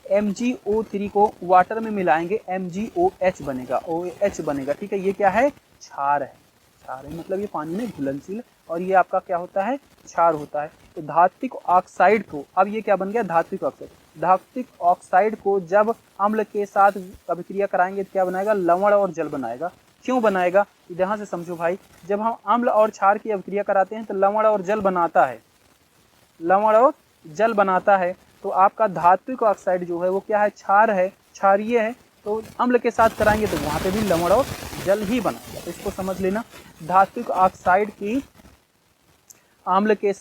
S1: MgO3 को वाटर में मिलाएंगे MgOH बनेगा, OH बनेगा। ठीक है, ये क्या है, क्षार है, क्षार है, मतलब ये पानी में घुलनशील, और ये आपका क्या होता है, क्षार होता है। तो धात्विक ऑक्साइड को, अब ये क्या बन गया, धात्विक ऑक्साइड। धात्विक ऑक्साइड को जब अम्ल के साथ अभिक्रिया कराएंगे तो क्या बनाएगा, लवण और जल बनाएगा। क्यों बनाएगा, यहाँ से समझो भाई, जब हम अम्ल और क्षार की अभिक्रिया कराते हैं तो लवण और जल बनाता है, लवण और जल बनाता है। तो आपका धात्विक ऑक्साइड जो है वो क्या है, क्षार है, क्षारीय है। तो अम्ल के साथ कराएंगे तो वहाँ पे भी लवण और जल ही बनाएगा। तो इसको समझ लेना, धात्विक ऑक्साइड की अम्ल के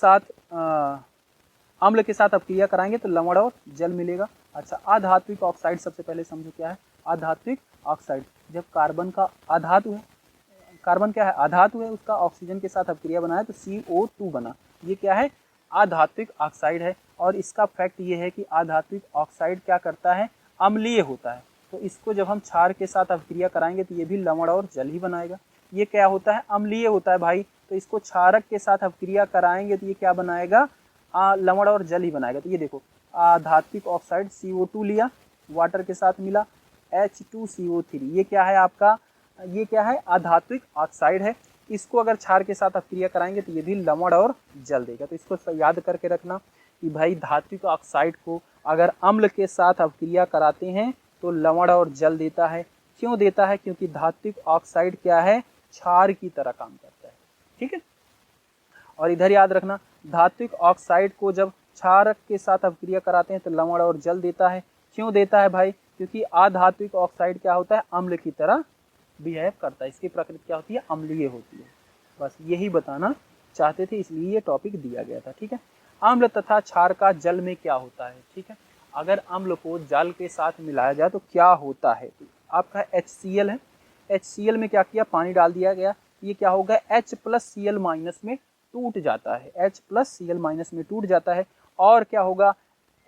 S1: साथ अभिक्रिया कराएंगे तो लवण और जल मिलेगा। अच्छा, अधात्विक ऑक्साइड सबसे पहले समझो क्या है, अधात्विक ऑक्साइड, जब कार्बन का अधातु है, कार्बन क्या है, अधातु है, उसका ऑक्सीजन के साथ अभिक्रिया बनाया तो CO2 बना, ये क्या है, अधात्विक ऑक्साइड है। और इसका फैक्ट ये है कि अधात्विक ऑक्साइड क्या करता है, अम्लीय होता है। तो इसको जब हम क्षार के साथ अभिक्रिया कराएंगे तो ये भी लवण और जल ही बनाएगा। ये क्या होता है, अम्लीय होता है भाई, तो इसको क्षारक के साथ अभिक्रिया कराएंगे तो ये क्या बनाएगा, लवण और जल ही बनाएगा। तो ये देखो, धात्विक ऑक्साइड CO2 लिया, वाटर के साथ मिला H2CO3, ये क्या है आपका, ये क्या है, अधात्विक ऑक्साइड है। इसको अगर क्षार के साथ अभिक्रिया कराएंगे तो ये भी लवण और जल देगा। तो इसको याद करके रखना कि भाई धात्विक ऑक्साइड को अगर अम्ल के साथ अभिक्रिया कराते हैं तो लवण और जल देता है। क्यों देता है, क्योंकि धात्विक ऑक्साइड क्या है, क्षार की तरह काम करता है। ठीक है, और इधर याद रखना, धात्विक ऑक्साइड को जब क्षारक के साथ अभिक्रिया कराते हैं तो लवण और जल देता है। क्यों देता है भाई, क्योंकि अधात्विक ऑक्साइड क्या होता है, अम्ल की तरह बिहेव करता है, इसकी प्रकृति क्या होती है, अम्लीय होती है। बस यही बताना चाहते थे, इसलिए ये टॉपिक दिया गया था। ठीक है, अम्ल तथा क्षार का जल में क्या होता है। ठीक है, अगर अम्ल को जल के साथ मिलाया जाए तो क्या होता है, तो आपका HCl है, HCl में क्या किया, पानी डाल दिया गया, ये क्या होगा, H+Cl- में टूट जाता है, H+Cl- में टूट जाता है। और क्या होगा,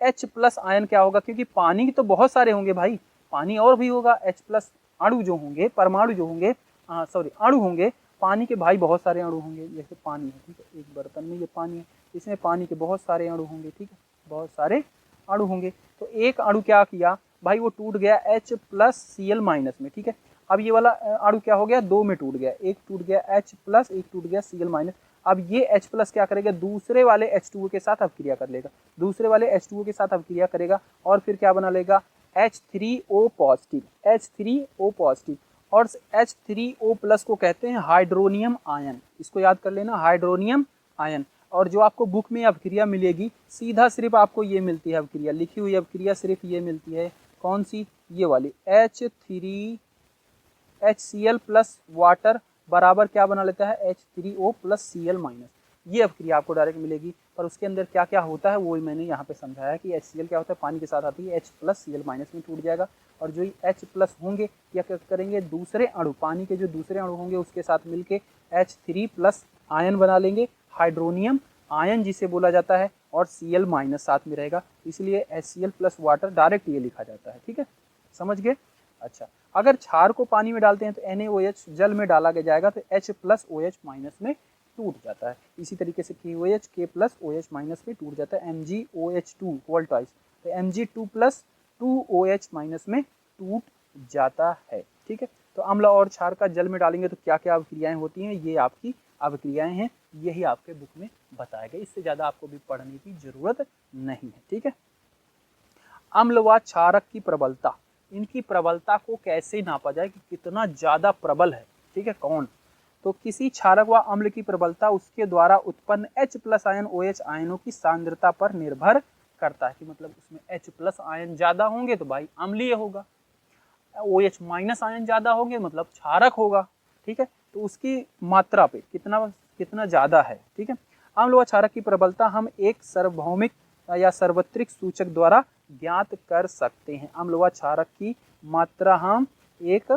S1: H प्लस आयन क्या होगा, क्योंकि पानी तो बहुत सारे होंगे भाई, पानी और भी होगा, H प्लस अणु जो होंगे, परमाणु जो होंगे, अणु होंगे पानी के भाई, बहुत सारे अणु होंगे। जैसे पानी है, ठीक है, एक बर्तन में ये पानी है, इसमें पानी के बहुत सारे अणु होंगे, ठीक है, बहुत सारे अणु होंगे। तो एक अणु क्या किया भाई, वो टूट गया H प्लस Cl माइनस में, ठीक है। अब ये वाला अणु क्या हो गया, दो में टूट गया, एक टूट गया H प्लस, एक टूट गया Cl माइनस। अब ये H प्लस क्या करेगा, दूसरे वाले H2O के साथ अभिक्रिया कर लेगा, दूसरे वाले H2O के साथ अभिक्रिया करेगा और फिर क्या बना लेगा, H3O पॉजिटिव, H3O पॉजिटिव। और H3O प्लस को कहते हैं हाइड्रोनियम आयन, इसको याद कर लेना, हाइड्रोनियम आयन। और जो आपको बुक में अभिक्रिया मिलेगी, सीधा सिर्फ आपको ये मिलती है अभिक्रिया, लिखी हुई अभिक्रिया सिर्फ ये मिलती है, कौन सी, ये वाली, HCl प्लस वाटर बराबर क्या बना लेता है, H3O प्लस Cl माइनस। ये अभिक्रिया आपको डायरेक्ट मिलेगी, पर उसके अंदर क्या क्या होता है वो मैंने यहाँ पे समझाया कि HCl क्या होता है, पानी के साथ आती है, H प्लस Cl माइनस में टूट जाएगा। और जो H प्लस होंगे क्या करेंगे, दूसरे अणु, पानी के जो दूसरे अणु होंगे उसके साथ मिलके H3 प्लस आयन बना लेंगे, हाइड्रोनियम आयन जिसे बोला जाता है, और Cl माइनस साथ में रहेगा, इसलिए HCl प्लस वाटर डायरेक्ट ये लिखा जाता है, ठीक है, समझ गए। अच्छा, अगर क्षार को पानी में डालते हैं तो NaOH जल में डाला जाएगा तो H प्लस OH माइनस में टूट जाता है। इसी तरीके से KOH K plus OH minus में टूट जाता है, MgOH2 वोल्टाइज, तो Mg2 प्लस 2OH माइनस में टूट जाता है, ठीक है। तो अम्ल और क्षार का जल में डालेंगे तो क्या क्या अभिक्रियाएं होती हैं, ये आपकी अभिक्रियाएं हैं, यही आपके बुक में बताया गया, इससे ज़्यादा आपको भी पढ़ने की जरूरत नहीं है, ठीक है। अम्ल व क्षारक की प्रबलता, इनकी प्रबलता को कैसे नापा जाए कि कितना ज़्यादा प्रबल है, ठीक है, कौन, तो किसी क्षारक व अम्ल की प्रबलता उसके द्वारा उत्पन्न H प्लस आयन OH आयनों की सांद्रता पर निर्भर करता है, कि मतलब उसमें H प्लस आयन ज़्यादा होंगे तो भाई अम्लीय होगा, OH माइनस आयन ज़्यादा होंगे मतलब क्षारक होगा, ठीक है, तो उसकी मात्रा पे कितना ज़्यादा है, ठीक है। अम्ल व क्षारक की प्रबलता हम एक सार्वभौमिक या सार्वत्रिक सूचक द्वारा ज्ञात कर सकते हैं। अम्ल व क्षारक की मात्रा हम एक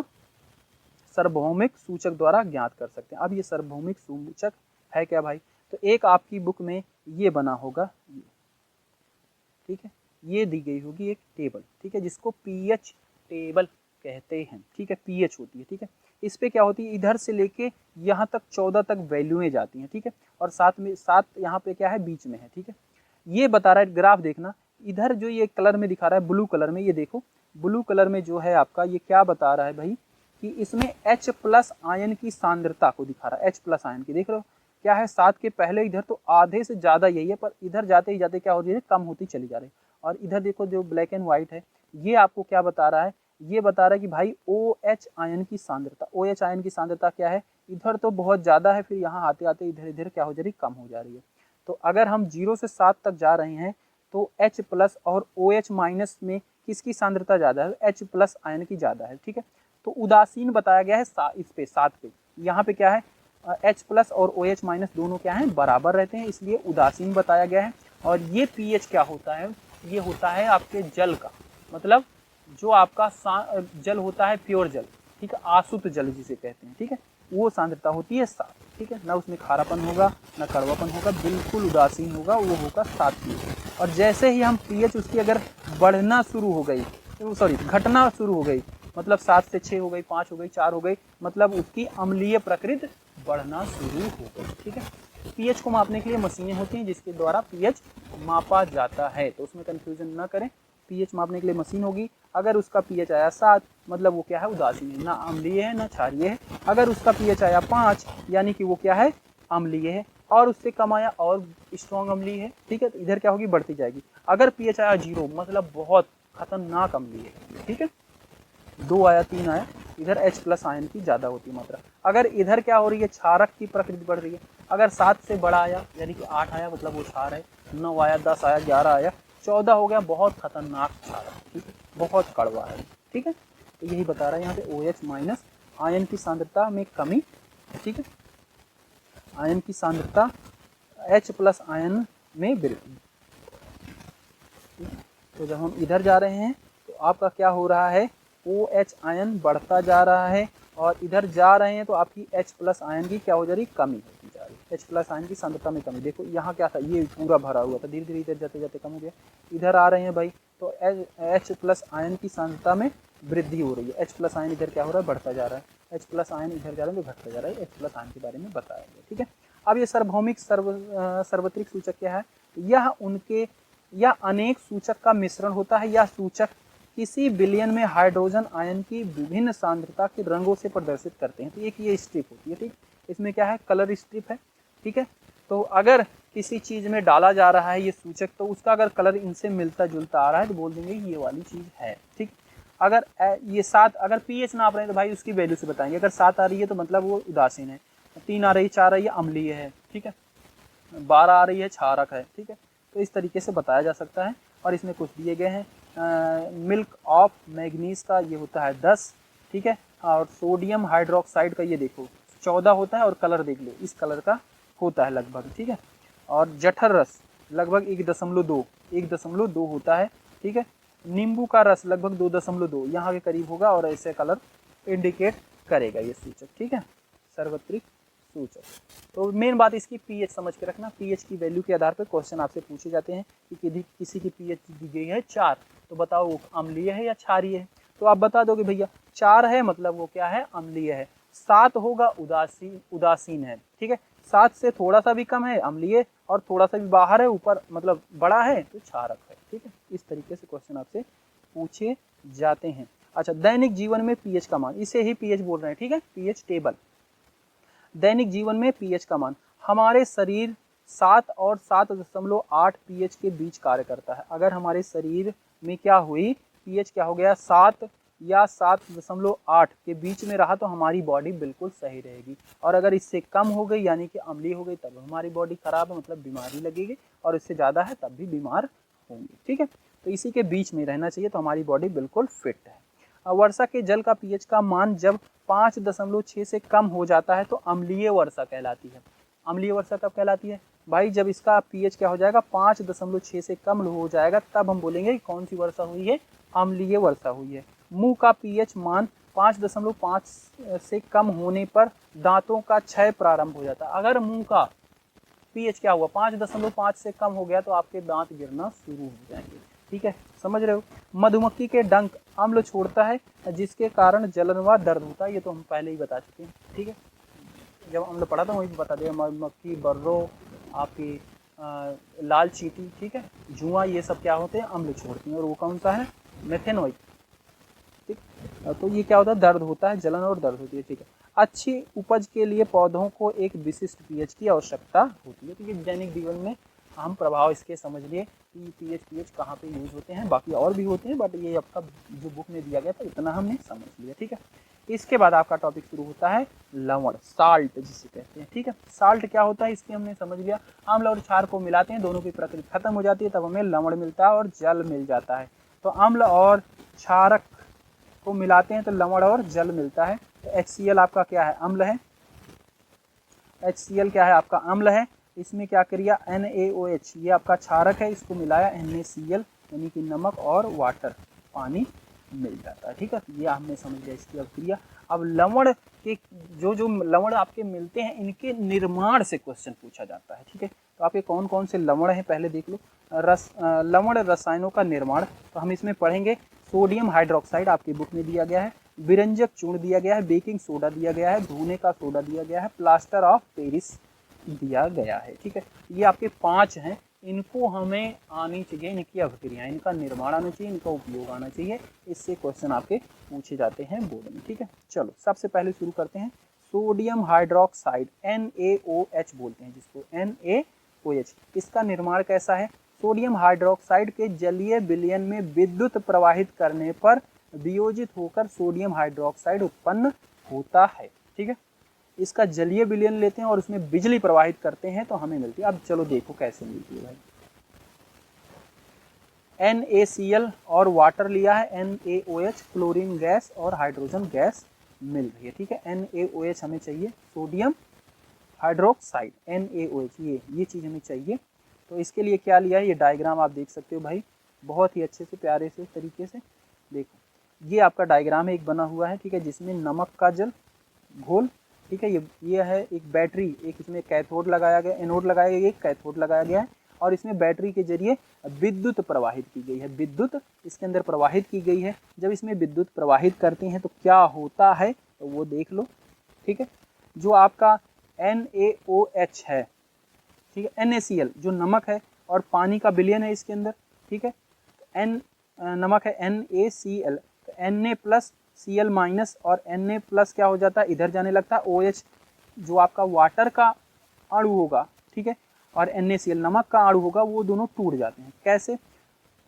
S1: सार्वभौमिक सूचक द्वारा ज्ञात कर सकते हैं। अब ये सार्वभौमिक सूचक है क्या भाई, तो एक आपकी बुक में ये बना होगा, ठीक है, ये दी गई होगी एक टेबल, ठीक है, जिसको पीएच टेबल कहते हैं, ठीक है, पीएच होती है, ठीक है। इस पे क्या होती है, इधर से लेके यहाँ तक 14 तक वैल्यूएं जाती हैं, ठीक है, और साथ में 7 यहाँ पे क्या है, बीच में है, ठीक है। ये बता रहा है, ग्राफ देखना, इधर जो ये कलर में दिखा रहा है, ब्लू कलर में, ये देखो ब्लू कलर में जो है आपका, ये क्या बता रहा है भाई, कि इसमें H प्लस आयन की सांद्रता को दिखा रहा है, H प्लस आयन की, देख रहे हो क्या है, 7 के पहले इधर तो आधे से ज़्यादा यही है, पर इधर जाते ही जाते क्या हो रही है, कम होती चली जा रही है। और इधर देखो जो ब्लैक एंड व्हाइट है, ये आपको क्या बता रहा है, ये बता रहा है कि भाई OH आयन की सांद्रता, OH आयन की सांद्रता क्या है, इधर तो बहुत ज़्यादा है, फिर यहाँ आते आते इधर इधर क्या हो जा रही है, कम हो जा रही है। तो अगर हम 0 से 7 तक जा रहे हैं तो H प्लस और OH माइनस में किसकी सांद्रता ज़्यादा है, H प्लस आयन की ज़्यादा है, ठीक है। तो उदासीन बताया गया है इस पे 7 पे, यहाँ पे क्या है, H प्लस और OH माइनस दोनों क्या हैं, बराबर रहते हैं, इसलिए उदासीन बताया गया है। और ये pH क्या होता है, ये होता है आपके जल का, मतलब जो आपका जल होता है, प्योर जल, ठीक है, आसुत जल जिसे कहते हैं, ठीक है, वो सांद्रता होती है 7, ठीक है, ना उसमें खारापन होगा ना कड़वापन होगा, बिल्कुल उदासीन होगा, वो होगा 7 pH। और जैसे ही हम pH उसकी अगर बढ़ना शुरू हो गई, सॉरी घटना शुरू हो गई, मतलब 7 से 6 हो गई, 5 हो गई, 4 हो गई, मतलब उसकी अम्लीय प्रकृति बढ़ना शुरू हो गई, ठीक है। pH को मापने के लिए मशीनें होती हैं जिसके द्वारा pH मापा जाता है, तो उसमें कंफ्यूजन ना करें, pH मापने के लिए मशीन होगी। अगर उसका pH आया 7 मतलब वो क्या है, उदासीन है, ना अम्लीय है ना क्षारीय है। अगर उसका pH आया 5 यानी कि वो क्या है, अम्लीय है, और उससे कम आया और स्ट्रॉन्ग अम्लीय है, ठीक है, तो इधर क्या होगी, बढ़ती जाएगी। अगर pH आया 0 मतलब बहुत खतरनाक अम्लीय है, ठीक है, 2 आया 3 आया, इधर H प्लस आयन की ज़्यादा होती है मात्रा। अगर इधर क्या हो रही है, क्षारक की प्रकृति बढ़ रही है। अगर 7 से बड़ा आया यानी कि 8 आया मतलब वो क्षार है, 9 आया, 10 आया, 11 आया, 14 हो गया, बहुत खतरनाक क्षारक, ठीक है, बहुत कड़वा है, ठीक है। तो यही बता रहा है यहाँ पे OH माइनस आयन की सांद्रता में कमी, ठीक है, आयन की सांद्रता H प्लस आयन में वृद्धि। तो जब हम इधर जा रहे हैं तो आपका क्या हो रहा है, OH आयन बढ़ता जा रहा है, और इधर जा रहे हैं तो आपकी H प्लस आयन की क्या हो जा रही है, कमी होती जा रही है। H प्लस आयन की सांद्रता में कमी। देखो यहाँ क्या था, ये पूरा भरा हुआ था, धीरे धीरे इधर जाते जाते कम हो गया, इधर आ रहे हैं भाई, तो H प्लस आयन की सांद्रता में वृद्धि हो रही है। H प्लस आयन इधर क्या हो रहा है, बढ़ता जा रहा है, H प्लस आयन इधर जा रहा है तो घटता जा रहा है। H प्लस आयन के बारे में बताया गया, ठीक है। अब ये सार्वभौमिक सार्वत्रिक सूचक क्या है, यह अनेक सूचक का मिश्रण होता है। यह सूचक किसी विलयन में हाइड्रोजन आयन की विभिन्न सांद्रता के रंगों से प्रदर्शित करते हैं। तो एक ये स्ट्रिप होती है, ठीक, इसमें क्या है, कलर स्ट्रिप है, ठीक है। तो अगर किसी चीज में डाला जा रहा है ये सूचक, तो उसका अगर कलर इनसे मिलता जुलता आ रहा है तो बोल देंगे ये वाली चीज है, ठीक। अगर ये 7, अगर पीएच नाप रहे हैं तो भाई उसकी वैल्यू से बताएंगे। अगर 7 आ रही है तो मतलब वो उदासीन है, 3 आ रही है, 4 आ रही है, अम्लीय है, ठीक है, 12 आ रही है, क्षारक है, ठीक है। तो इस तरीके से बताया जा सकता है। और इसमें कुछ दिए गए हैं, मिल्क ऑफ मैग्नीज का ये होता है 10, ठीक है। और सोडियम हाइड्रोक्साइड का ये देखो 14 होता है, और कलर देख लो, इस कलर का होता है लगभग, ठीक है। और जठर रस लगभग 1.2 होता है, ठीक है। नींबू का रस लगभग 2.2 यहाँ के करीब होगा, और ऐसे कलर इंडिकेट करेगा ये सूचक, ठीक है, सार्वत्रिक सूचक। तो मेन बात इसकी पीएच समझ के रखना। पीएच की वैल्यू के आधार पर क्वेश्चन आपसे पूछे जाते हैं कि किसी की पीएच दी गई है 4, तो बताओ वो अम्लीय है या क्षारीय है। तो आप बता दोगे भैया 4 है मतलब वो क्या है, अम्लीय है। 7 होगा उदासीन है, ठीक है। 7 से थोड़ा सा भी कम है अम्लीय, और थोड़ा सा भी बाहर है, ऊपर मतलब बड़ा है तो क्षारक है, ठीक है। इस तरीके से क्वेश्चन आपसे पूछे जाते हैं। अच्छा, दैनिक जीवन में पीएच का मान, इसे ही पीएच बोल रहे हैं, ठीक है, पीएच टेबल। दैनिक जीवन में पीएच का मान, हमारे शरीर 7 और 7.8 पीएच के बीच कार्य करता है। अगर हमारे शरीर में क्या हुई, पीएच क्या हो गया, 7 या 7.8 के बीच में रहा तो हमारी बॉडी बिल्कुल सही रहेगी। और अगर इससे कम हो गई यानी कि अम्लीय हो गई तब हमारी बॉडी खराब है, मतलब बीमारी लगेगी, और इससे ज़्यादा है तब भी बीमार होंगे, ठीक है। तो इसी के बीच में रहना चाहिए तो हमारी बॉडी बिल्कुल फिट है। वर्षा के जल का पीएच का मान जब 5.6 से कम हो जाता है तो अम्लीय वर्षा कहलाती है। अम्लीय वर्षा कब कहलाती है भाई, जब इसका पीएच क्या हो जाएगा, 5.6 से कम हो जाएगा, तब हम बोलेंगे कौन सी वर्षा हुई है, अम्लीय वर्षा हुई है। मुंह का पीएच मान 5.5 से कम होने पर दांतों का क्षय प्रारंभ हो जाता है। अगर मुंह का पीएच क्या हुआ, 5.5 से कम हो गया तो आपके दांत गिरना शुरू हो जाएंगे, ठीक है, समझ रहे हो। मधुमक्खी के डंक अम्ल छोड़ता है जिसके कारण जलन व दर्द होता है, ये तो हम पहले ही बता चुके हैं, ठीक है, जब अम्ल पढ़ा था वही बता दिया। मधुमक्खी, बर्रो, आपकी लाल चींटी, ठीक है, जुआ, ये सब क्या होते हैं, अम्ल छोड़ती हैं, और वो कौन सा है, मेथेनॉइड, ठीक। तो ये क्या होता है, दर्द होता है, जलन और दर्द होती है, ठीक है। अच्छी उपज के लिए पौधों को एक विशिष्ट पीएच की आवश्यकता होती है। तो ये दैनिक जीवन में हम प्रभाव इसके समझ लिए कि पीएच कहाँ पे यूज होते हैं, बाकी और भी होते हैं, बट ये आपका जो बुक में दिया गया था इतना हमने समझ लिया, ठीक है। इसके बाद आपका टॉपिक शुरू होता है लवण, साल्ट जिसे कहते हैं, ठीक है। साल्ट क्या होता है इसकी हमने समझ लिया, अम्ल और क्षार को मिलाते हैं, दोनों की प्रकृति खत्म हो जाती है, तब हमें लवण मिलता है और जल मिल जाता है। तो अम्ल और क्षारक को मिलाते हैं तो लवण और जल मिलता है। तो HCl आपका क्या है, अम्ल है, HCl क्या है आपका अम्ल है। इसमें क्या क्रिया, NaOH ये आपका क्षारक है, इसको मिलाया NaCl यानी कि नमक और वाटर, पानी मिल जाता है, ठीक है। ये हमने समझ लिया इसकी अभिक्रिया। अब लवण के जो लवण आपके मिलते हैं इनके निर्माण से क्वेश्चन पूछा जाता है, ठीक है। तो आपके कौन कौन से लवण हैं पहले देख लो। लवण रसायनों का निर्माण, तो हम इसमें पढ़ेंगे सोडियम हाइड्रोक्साइड आपकी बुक में दिया गया है, विरंजक चूर्ण दिया गया है, बेकिंग सोडा दिया गया है, धोने का सोडा दिया गया है, प्लास्टर ऑफ पेरिस दिया गया है, ठीक है। ये आपके 5 हैं, इनको हमें आनी चाहिए, इनकी अभिक्रिया, इनका निर्माण आना चाहिए, इनका उपयोग आना चाहिए, इससे क्वेश्चन आपके पूछे जाते हैं बोर्ड में, ठीक है। चलो सबसे पहले शुरू करते हैं सोडियम हाइड्रोक्साइड, NaOH बोलते हैं जिसको, NaOH। इसका निर्माण कैसा है, सोडियम हाइड्रोक्साइड के जलीय विलयन में विद्युत प्रवाहित करने पर वियोजित होकर सोडियम हाइड्रोक्साइड उत्पन्न होता है, ठीक है। इसका जलीय विलयन लेते हैं और उसमें बिजली प्रवाहित करते हैं तो हमें मिलती है। अब चलो देखो कैसे मिलती है भाई, NaCl और वाटर लिया है, NaOH क्लोरीन गैस और हाइड्रोजन गैस मिल रही है, ठीक है। NaOH हमें चाहिए, सोडियम हाइड्रोक्साइड NaOH, ये चीज़ हमें चाहिए। तो इसके लिए क्या लिया है, ये डायग्राम आप देख सकते हो भाई, बहुत ही अच्छे से प्यारे से तरीके से देखो। ये आपका डायग्राम है एक बना हुआ है, ठीक है, जिसमें नमक का जल घोल ठीक है। ये है एक बैटरी, एक इसमें कैथोड लगाया गया, एनोड लगाया गया, एक कैथोड लगाया गया है और इसमें बैटरी के जरिए विद्युत प्रवाहित की गई है, विद्युत इसके अंदर प्रवाहित की गई है। जब इसमें विद्युत प्रवाहित करते हैं तो क्या होता है तो वो देख लो। ठीक है, जो आपका NaOH है, ठीक है, NaCl जो नमक है और पानी का विलयन है इसके अंदर, ठीक है। N नमक है NaCl, तो Na प्लस Cl माइनस और Na प्लस क्या हो जाता है, इधर जाने लगता है, OH जो आपका वाटर का अणु होगा, ठीक है, और NaCl नमक का अणु होगा, वो दोनों टूट जाते हैं। कैसे?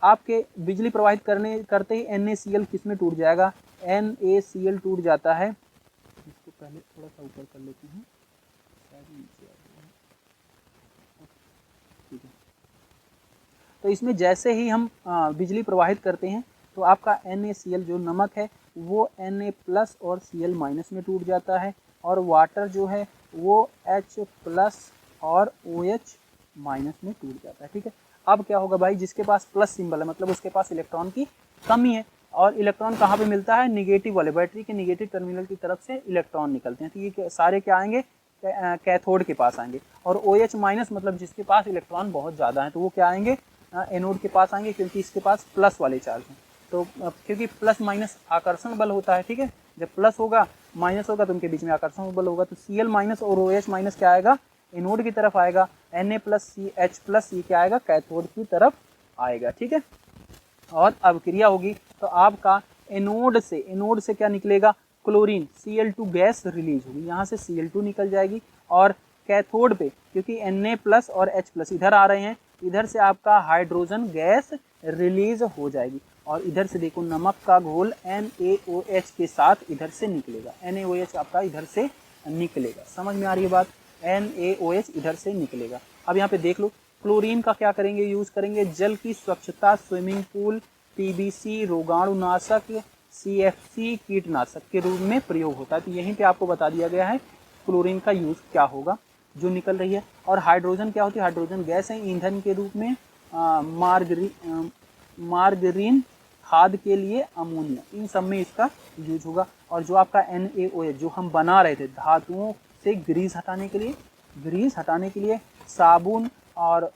S1: आपके बिजली प्रवाहित करते ही NaCl किस में टूट जाएगा, NaCl टूट जाता है। इसको पहले थोड़ा सा ऊपर कर लेते हैं, नीचे आ गया, ठीक है। तो इसमें जैसे ही हम बिजली प्रवाहित करते हैं तो आपका NaCl जो नमक है वो Na प्लस और Cl माइनस में टूट जाता है, और वाटर जो है वो H प्लस और OH माइनस में टूट जाता है। ठीक है, अब क्या होगा भाई, जिसके पास प्लस सिंबल है मतलब उसके पास इलेक्ट्रॉन की कमी है, और इलेक्ट्रॉन कहाँ पे मिलता है, निगेटिव वाले बैटरी के निगेटिव टर्मिनल की तरफ से इलेक्ट्रॉन निकलते हैं। तो ये सारे क्या आएंगे, कैथोड के पास आएंगे, और OH माइनस मतलब जिसके पास इलेक्ट्रॉन बहुत ज़्यादा है तो वो क्या आएंगे, एनोड के पास आएंगे, क्योंकि इसके पास प्लस वाले चार्ज हैं। तो क्योंकि प्लस माइनस आकर्षण बल होता है, ठीक है, जब प्लस होगा माइनस होगा तो उनके बीच में आकर्षण बल होगा, तो Cl माइनस और OH माइनस क्या आएगा, एनोड की तरफ आएगा, Na प्लस H प्लस ये क्या आएगा, कैथोड की तरफ आएगा। ठीक है, और अब क्रिया होगी तो आपका एनोड से क्या निकलेगा, क्लोरीन Cl2 गैस रिलीज होगी, यहाँ से Cl2 निकल जाएगी, और कैथोड पे क्योंकि Na प्लस और H प्लस इधर आ रहे हैं, इधर से आपका हाइड्रोजन गैस रिलीज हो जाएगी, और इधर से देखो नमक का घोल NaOH के साथ इधर से निकलेगा, NaOH आपका इधर से निकलेगा। समझ में आ रही है बात, NaOH इधर से निकलेगा। अब यहाँ पे देख लो, क्लोरीन का क्या करेंगे, यूज करेंगे जल की स्वच्छता, स्विमिंग पूल, PVC, रोगाणुनाशक, CFC कीटनाशक के रूप में प्रयोग होता है। तो यहीं पे आपको बता दिया गया है क्लोरीन का यूज क्या होगा जो निकल रही है। और हाइड्रोजन क्या होती है, हाइड्रोजन गैस है ईंधन के रूप में, मार्गरीन, खाद के लिए अमोनिया, इन सब में इसका यूज होगा। और जो आपका NaOH जो हम बना रहे थे धातुओं से ग्रीस हटाने के लिए, साबुन और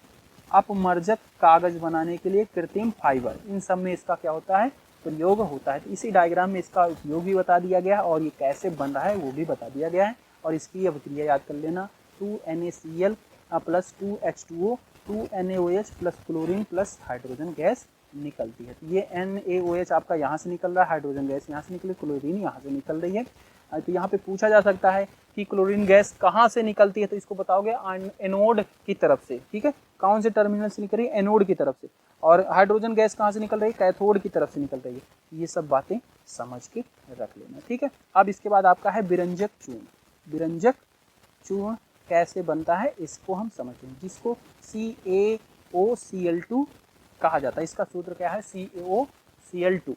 S1: अपमर्जक कागज बनाने के लिए, कृत्रिम फाइबर, इन सब में इसका क्या होता है, प्रयोग होता है। तो इसी डायग्राम में इसका उपयोग भी बता दिया गया है और ये कैसे बन रहा है वो भी बता दिया गया है। और इसकी अभिक्रिया याद कर लेना, 2NaCl plus 2H2O, 2NaOH plus chlorine plus hydrogen gas निकलती है। तो ये NaOH आपका यहाँ से निकल रहा है, हाइड्रोजन गैस यहाँ से निकली, क्लोरीन यहाँ से निकल रही है। तो यहाँ पे पूछा जा सकता है कि क्लोरीन गैस कहाँ से निकलती है, तो इसको बताओगे एनोड की तरफ से। ठीक है, कौन से टर्मिनल से निकल रही है, एनोड की तरफ से। और हाइड्रोजन गैस कहाँ से निकल रही है, कैथोड की तरफ से निकल रही है। ये सब बातें समझ के रख लेना। ठीक है, अब इसके बाद आपका है विरंजक चूर्ण। विरंजक चूर्ण कैसे बनता है इसको हम समझते हैं, जिसको CaOCl2 कहा जाता है। इसका सूत्र क्या है, CaOCl2।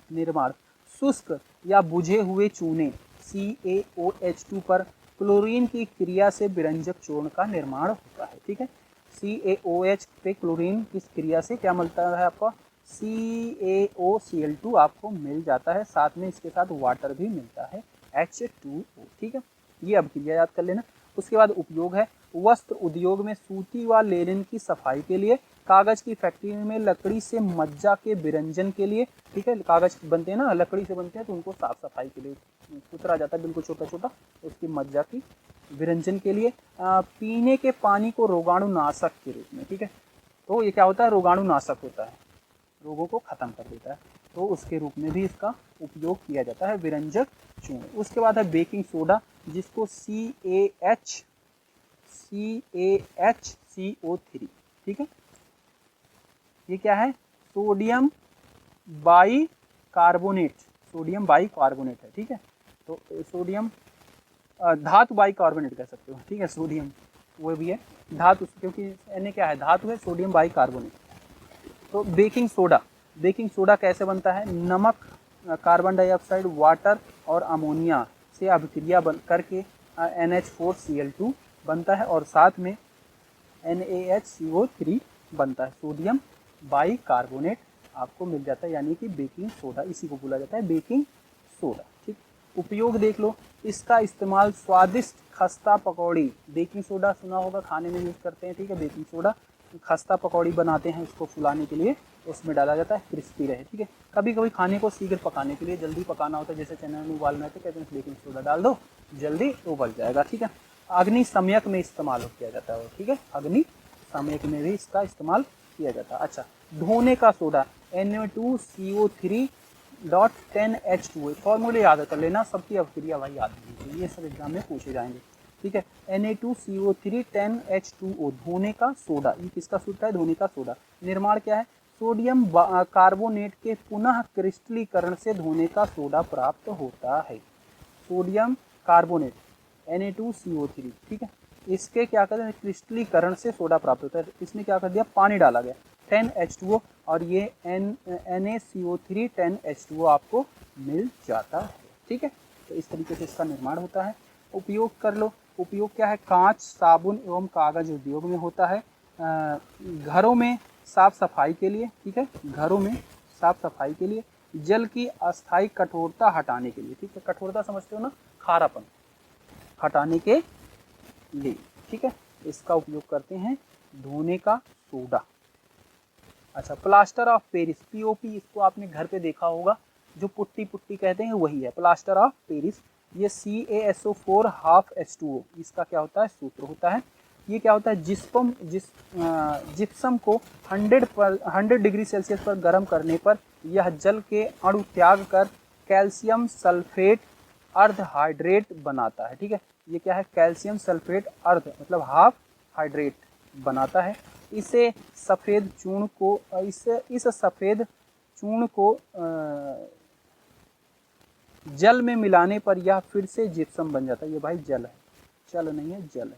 S1: निर्माण, शुष्क या बुझे हुए चूने CaOH2 पर क्लोरीन की क्रिया से विरंजक चूर्ण का निर्माण होता है। ठीक है, CaOH पे क्लोरीन की क्रिया से क्या मिलता है आपको, CaOCl2 आपको मिल जाता है, साथ में इसके साथ वाटर भी मिलता है, H2O। ठीक है, ये अब क्रिया याद कर लेना। उसके बाद उपयोग है, वस्त्र उद्योग में सूती व लेनिन की सफाई के लिए, कागज की फैक्ट्री में लकड़ी से मज्जा के विरंजन के लिए। ठीक है, कागज बनते हैं ना, लकड़ी से बनते हैं, तो उनको साफ सफाई के लिए कुतरा जाता है बिल्कुल छोटा छोटा, उसकी मज्जा की विरंजन के लिए। पीने के पानी को रोगाणुनाशक के रूप में। ठीक है, तो ये क्या होता है, रोगाणुनाशक होता है, रोगों को खत्म कर देता है, तो उसके रूप में भी इसका उपयोग किया जाता है, विरंजक चूर्ण। उसके बाद है बेकिंग सोडा, जिसको CaHCO3। ठीक है, ये क्या है, सोडियम बाइकार्बोनेट, सोडियम बाइकार्बोनेट है। ठीक है, तो सोडियम धातु बाइकार्बोनेट कह सकते हो। ठीक है, सोडियम वो भी है धातु, क्योंकि Na क्या है, धातु है, सोडियम बाइकार्बोनेट। तो बेकिंग सोडा कैसे बनता है, नमक, कार्बन डाइऑक्साइड, वाटर और अमोनिया से अभिक्रिया करके NH4Cl2 बनता है, और साथ में NaHCO3 बनता है, सोडियम बाइकार्बोनेट आपको मिल जाता है, यानी कि बेकिंग सोडा, इसी को बोला जाता है बेकिंग सोडा। ठीक, उपयोग देख लो, इसका इस्तेमाल स्वादिष्ट खस्ता पकौड़ी, बेकिंग सोडा सुना होगा खाने में यूज़ करते हैं, ठीक है, बेकिंग सोडा, खस्ता पकौड़ी बनाते हैं उसको फुलाने के लिए, उसमें डाला जाता है क्रिस्पी रहे, ठीक है। कभी कभी खाने को शीघ्र पकाने के लिए, जल्दी पकाना होता है, जैसे चना में उबालना है तो कहते हैं बेकिंग सोडा डाल दो, जल्दी उबल जाएगा, ठीक है। अग्नि सम्यक में इस्तेमाल किया जाता है, ठीक है, अग्नि सम्यक में भी इसका इस्तेमाल किया जाता है। अच्छा, धोने का सोडा Na2CO3.10H2O, फॉर्मूले याद कर लेना, सबकी अवक्रिया भाई याद नहीं चाहिए, ये सब एग्जाम में पूछे जाएंगे, ठीक है। Na2CO3.10H2O, धोने का सोडा, ये किसका सूत्र है, धोने का सोडा। निर्माण क्या है, सोडियम कार्बोनेट के पुनः क्रिस्टलीकरण से धोने का सोडा प्राप्त होता है। सोडियम कार्बोनेट Na2CO3, ठीक है, इसके क्या कहते हैं, क्रिस्टलीकरण से सोडा प्राप्त होता है। इसमें क्या कर दिया, पानी डाला गया, 10H2O, और ये NaCO3 10H2O आपको मिल जाता है, ठीक है। तो इस तरीके से इसका निर्माण होता है। उपयोग कर लो, उपयोग क्या है, कांच, साबुन एवं कागज उद्योग में होता है, घरों में साफ सफाई के लिए, ठीक है, घरों में साफ सफाई के लिए, जल की अस्थायी कठोरता हटाने के लिए, ठीक है, कठोरता समझते हो ना, खारापन हटाने के लिए, ठीक है, इसका उपयोग करते हैं। धोने का सोडा। अच्छा, प्लास्टर ऑफ पेरिस, पीओपी, इसको आपने घर पे देखा होगा, जो पुट्टी पुट्टी कहते हैं वही है प्लास्टर ऑफ पेरिस। ये CaSO4 हाफ H2O, इसका क्या होता है, सूत्र होता है। ये क्या होता है, जिप्सम को 100 डिग्री सेल्सियस पर गर्म करने पर यह जल के अणु त्याग कर कैल्शियम सल्फेट अर्ध हाइड्रेट बनाता है, ठीक है। ये क्या है, कैल्शियम सल्फेट अर्ध मतलब हाफ हाइड्रेट बनाता है। इसे सफ़ेद चूर्ण को इस सफ़ेद चूर्ण को जल में मिलाने पर यह फिर से जिप्सम बन जाता है। ये भाई जल है, जल नहीं है, जल है,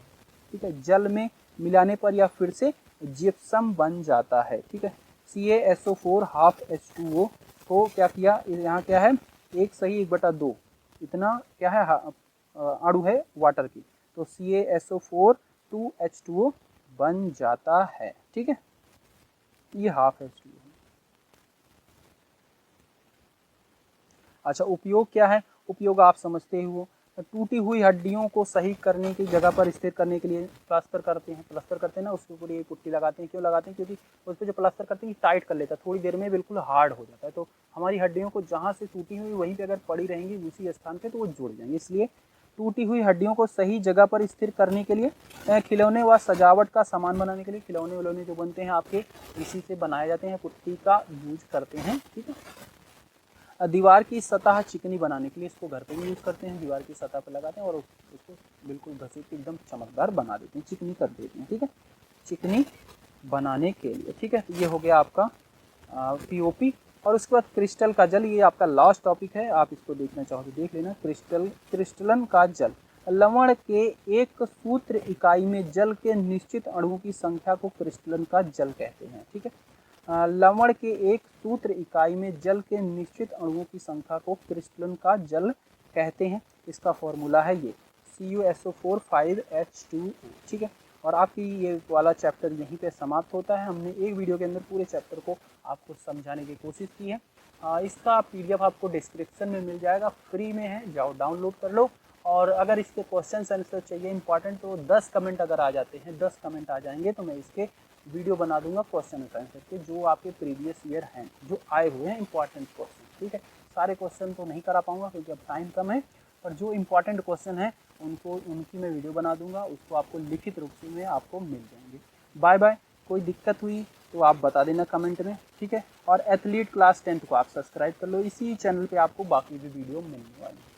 S1: ठीक है, जल में मिलाने पर यह फिर से जिप्सम बन जाता है, ठीक है। CaSO4 हाफ H2O को क्या किया, यहाँ क्या है, 1/2 इतना क्या है, अणु है वाटर की, तो CaSO4 2H2O बन जाता है, ठीक है, ये हाफ H2O। अच्छा, उपयोग क्या है, उपयोग आप समझते हो, टूटी हुई हड्डियों को सही करने की जगह पर स्थिर करने के लिए प्लास्टर करते हैं ना, उसके ऊपर ये पुट्टी लगाते हैं, क्यों लगाते हैं, क्योंकि उस पर जो प्लास्टर करते हैं टाइट कर लेता है, थोड़ी देर में बिल्कुल हार्ड हो जाता है, तो हमारी हड्डियों को जहाँ से टूटी हुई वहीं पे अगर पड़ी रहेंगी उसी स्थान पे तो वो जुड़ जाएंगे, इसलिए टूटी हुई हड्डियों को सही जगह पर स्थिर करने के लिए, खिलौने व सजावट का सामान बनाने के लिए, खिलौने विलौने जो बनते हैं आपके इसी से बनाए जाते हैं, पुट्टी का यूज करते हैं, ठीक है। दीवार की सतह चिकनी बनाने के लिए इसको घर पे भी यूज़ करते हैं, दीवार की सतह पर लगाते हैं और उसको बिल्कुल घसीट के एकदम चमकदार बना देते हैं, चिकनी कर देते हैं, ठीक है, चिकनी बनाने के लिए, ठीक है। तो ये हो गया आपका पीओपी। और उसके बाद क्रिस्टल का जल, ये आपका लास्ट टॉपिक है, आप इसको देखना चाहो तो देख लेना। क्रिस्टलन का जल, लवण के एक सूत्र इकाई में जल के निश्चित अणुओं की संख्या को क्रिस्टलन का जल कहते हैं, ठीक है। लवण के एक सूत्र इकाई में जल के निश्चित अणुओं की संख्या को क्रिस्टलन का जल कहते हैं। इसका फॉर्मूला है ये CuSO4 5H2O, ठीक है। और आपकी ये वाला चैप्टर यहीं पे समाप्त होता है। हमने एक वीडियो के अंदर पूरे चैप्टर को आपको समझाने की कोशिश की है। इसका PDF आपको डिस्क्रिप्शन में मिल जाएगा, फ्री में है, जाओ डाउनलोड कर लो। और अगर इसके क्वेश्चन आंसर चाहिए इंपॉर्टेंट तो 10 कमेंट अगर आ जाते हैं, 10 कमेंट आ जाएंगे तो मैं इसके वीडियो बना दूंगा क्वेश्चन आंसर के, जो आपके प्रीवियस ईयर हैं, जो आए हुए हैं इंपॉर्टेंट क्वेश्चन, ठीक है। सारे क्वेश्चन तो नहीं करा पाऊंगा क्योंकि अब टाइम कम है, पर जो इंपॉर्टेंट क्वेश्चन है उनकी मैं वीडियो बना दूंगा, उसको आपको लिखित रूप से में आपको मिल जाएंगे। Bye bye. कोई दिक्कत हुई तो आप बता देना कमेंट में, ठीक है। और एथलीट क्लास 10 को आप सब्सक्राइब कर लो, इसी चैनल पे आपको बाकी भी वीडियो मिलने वाली है।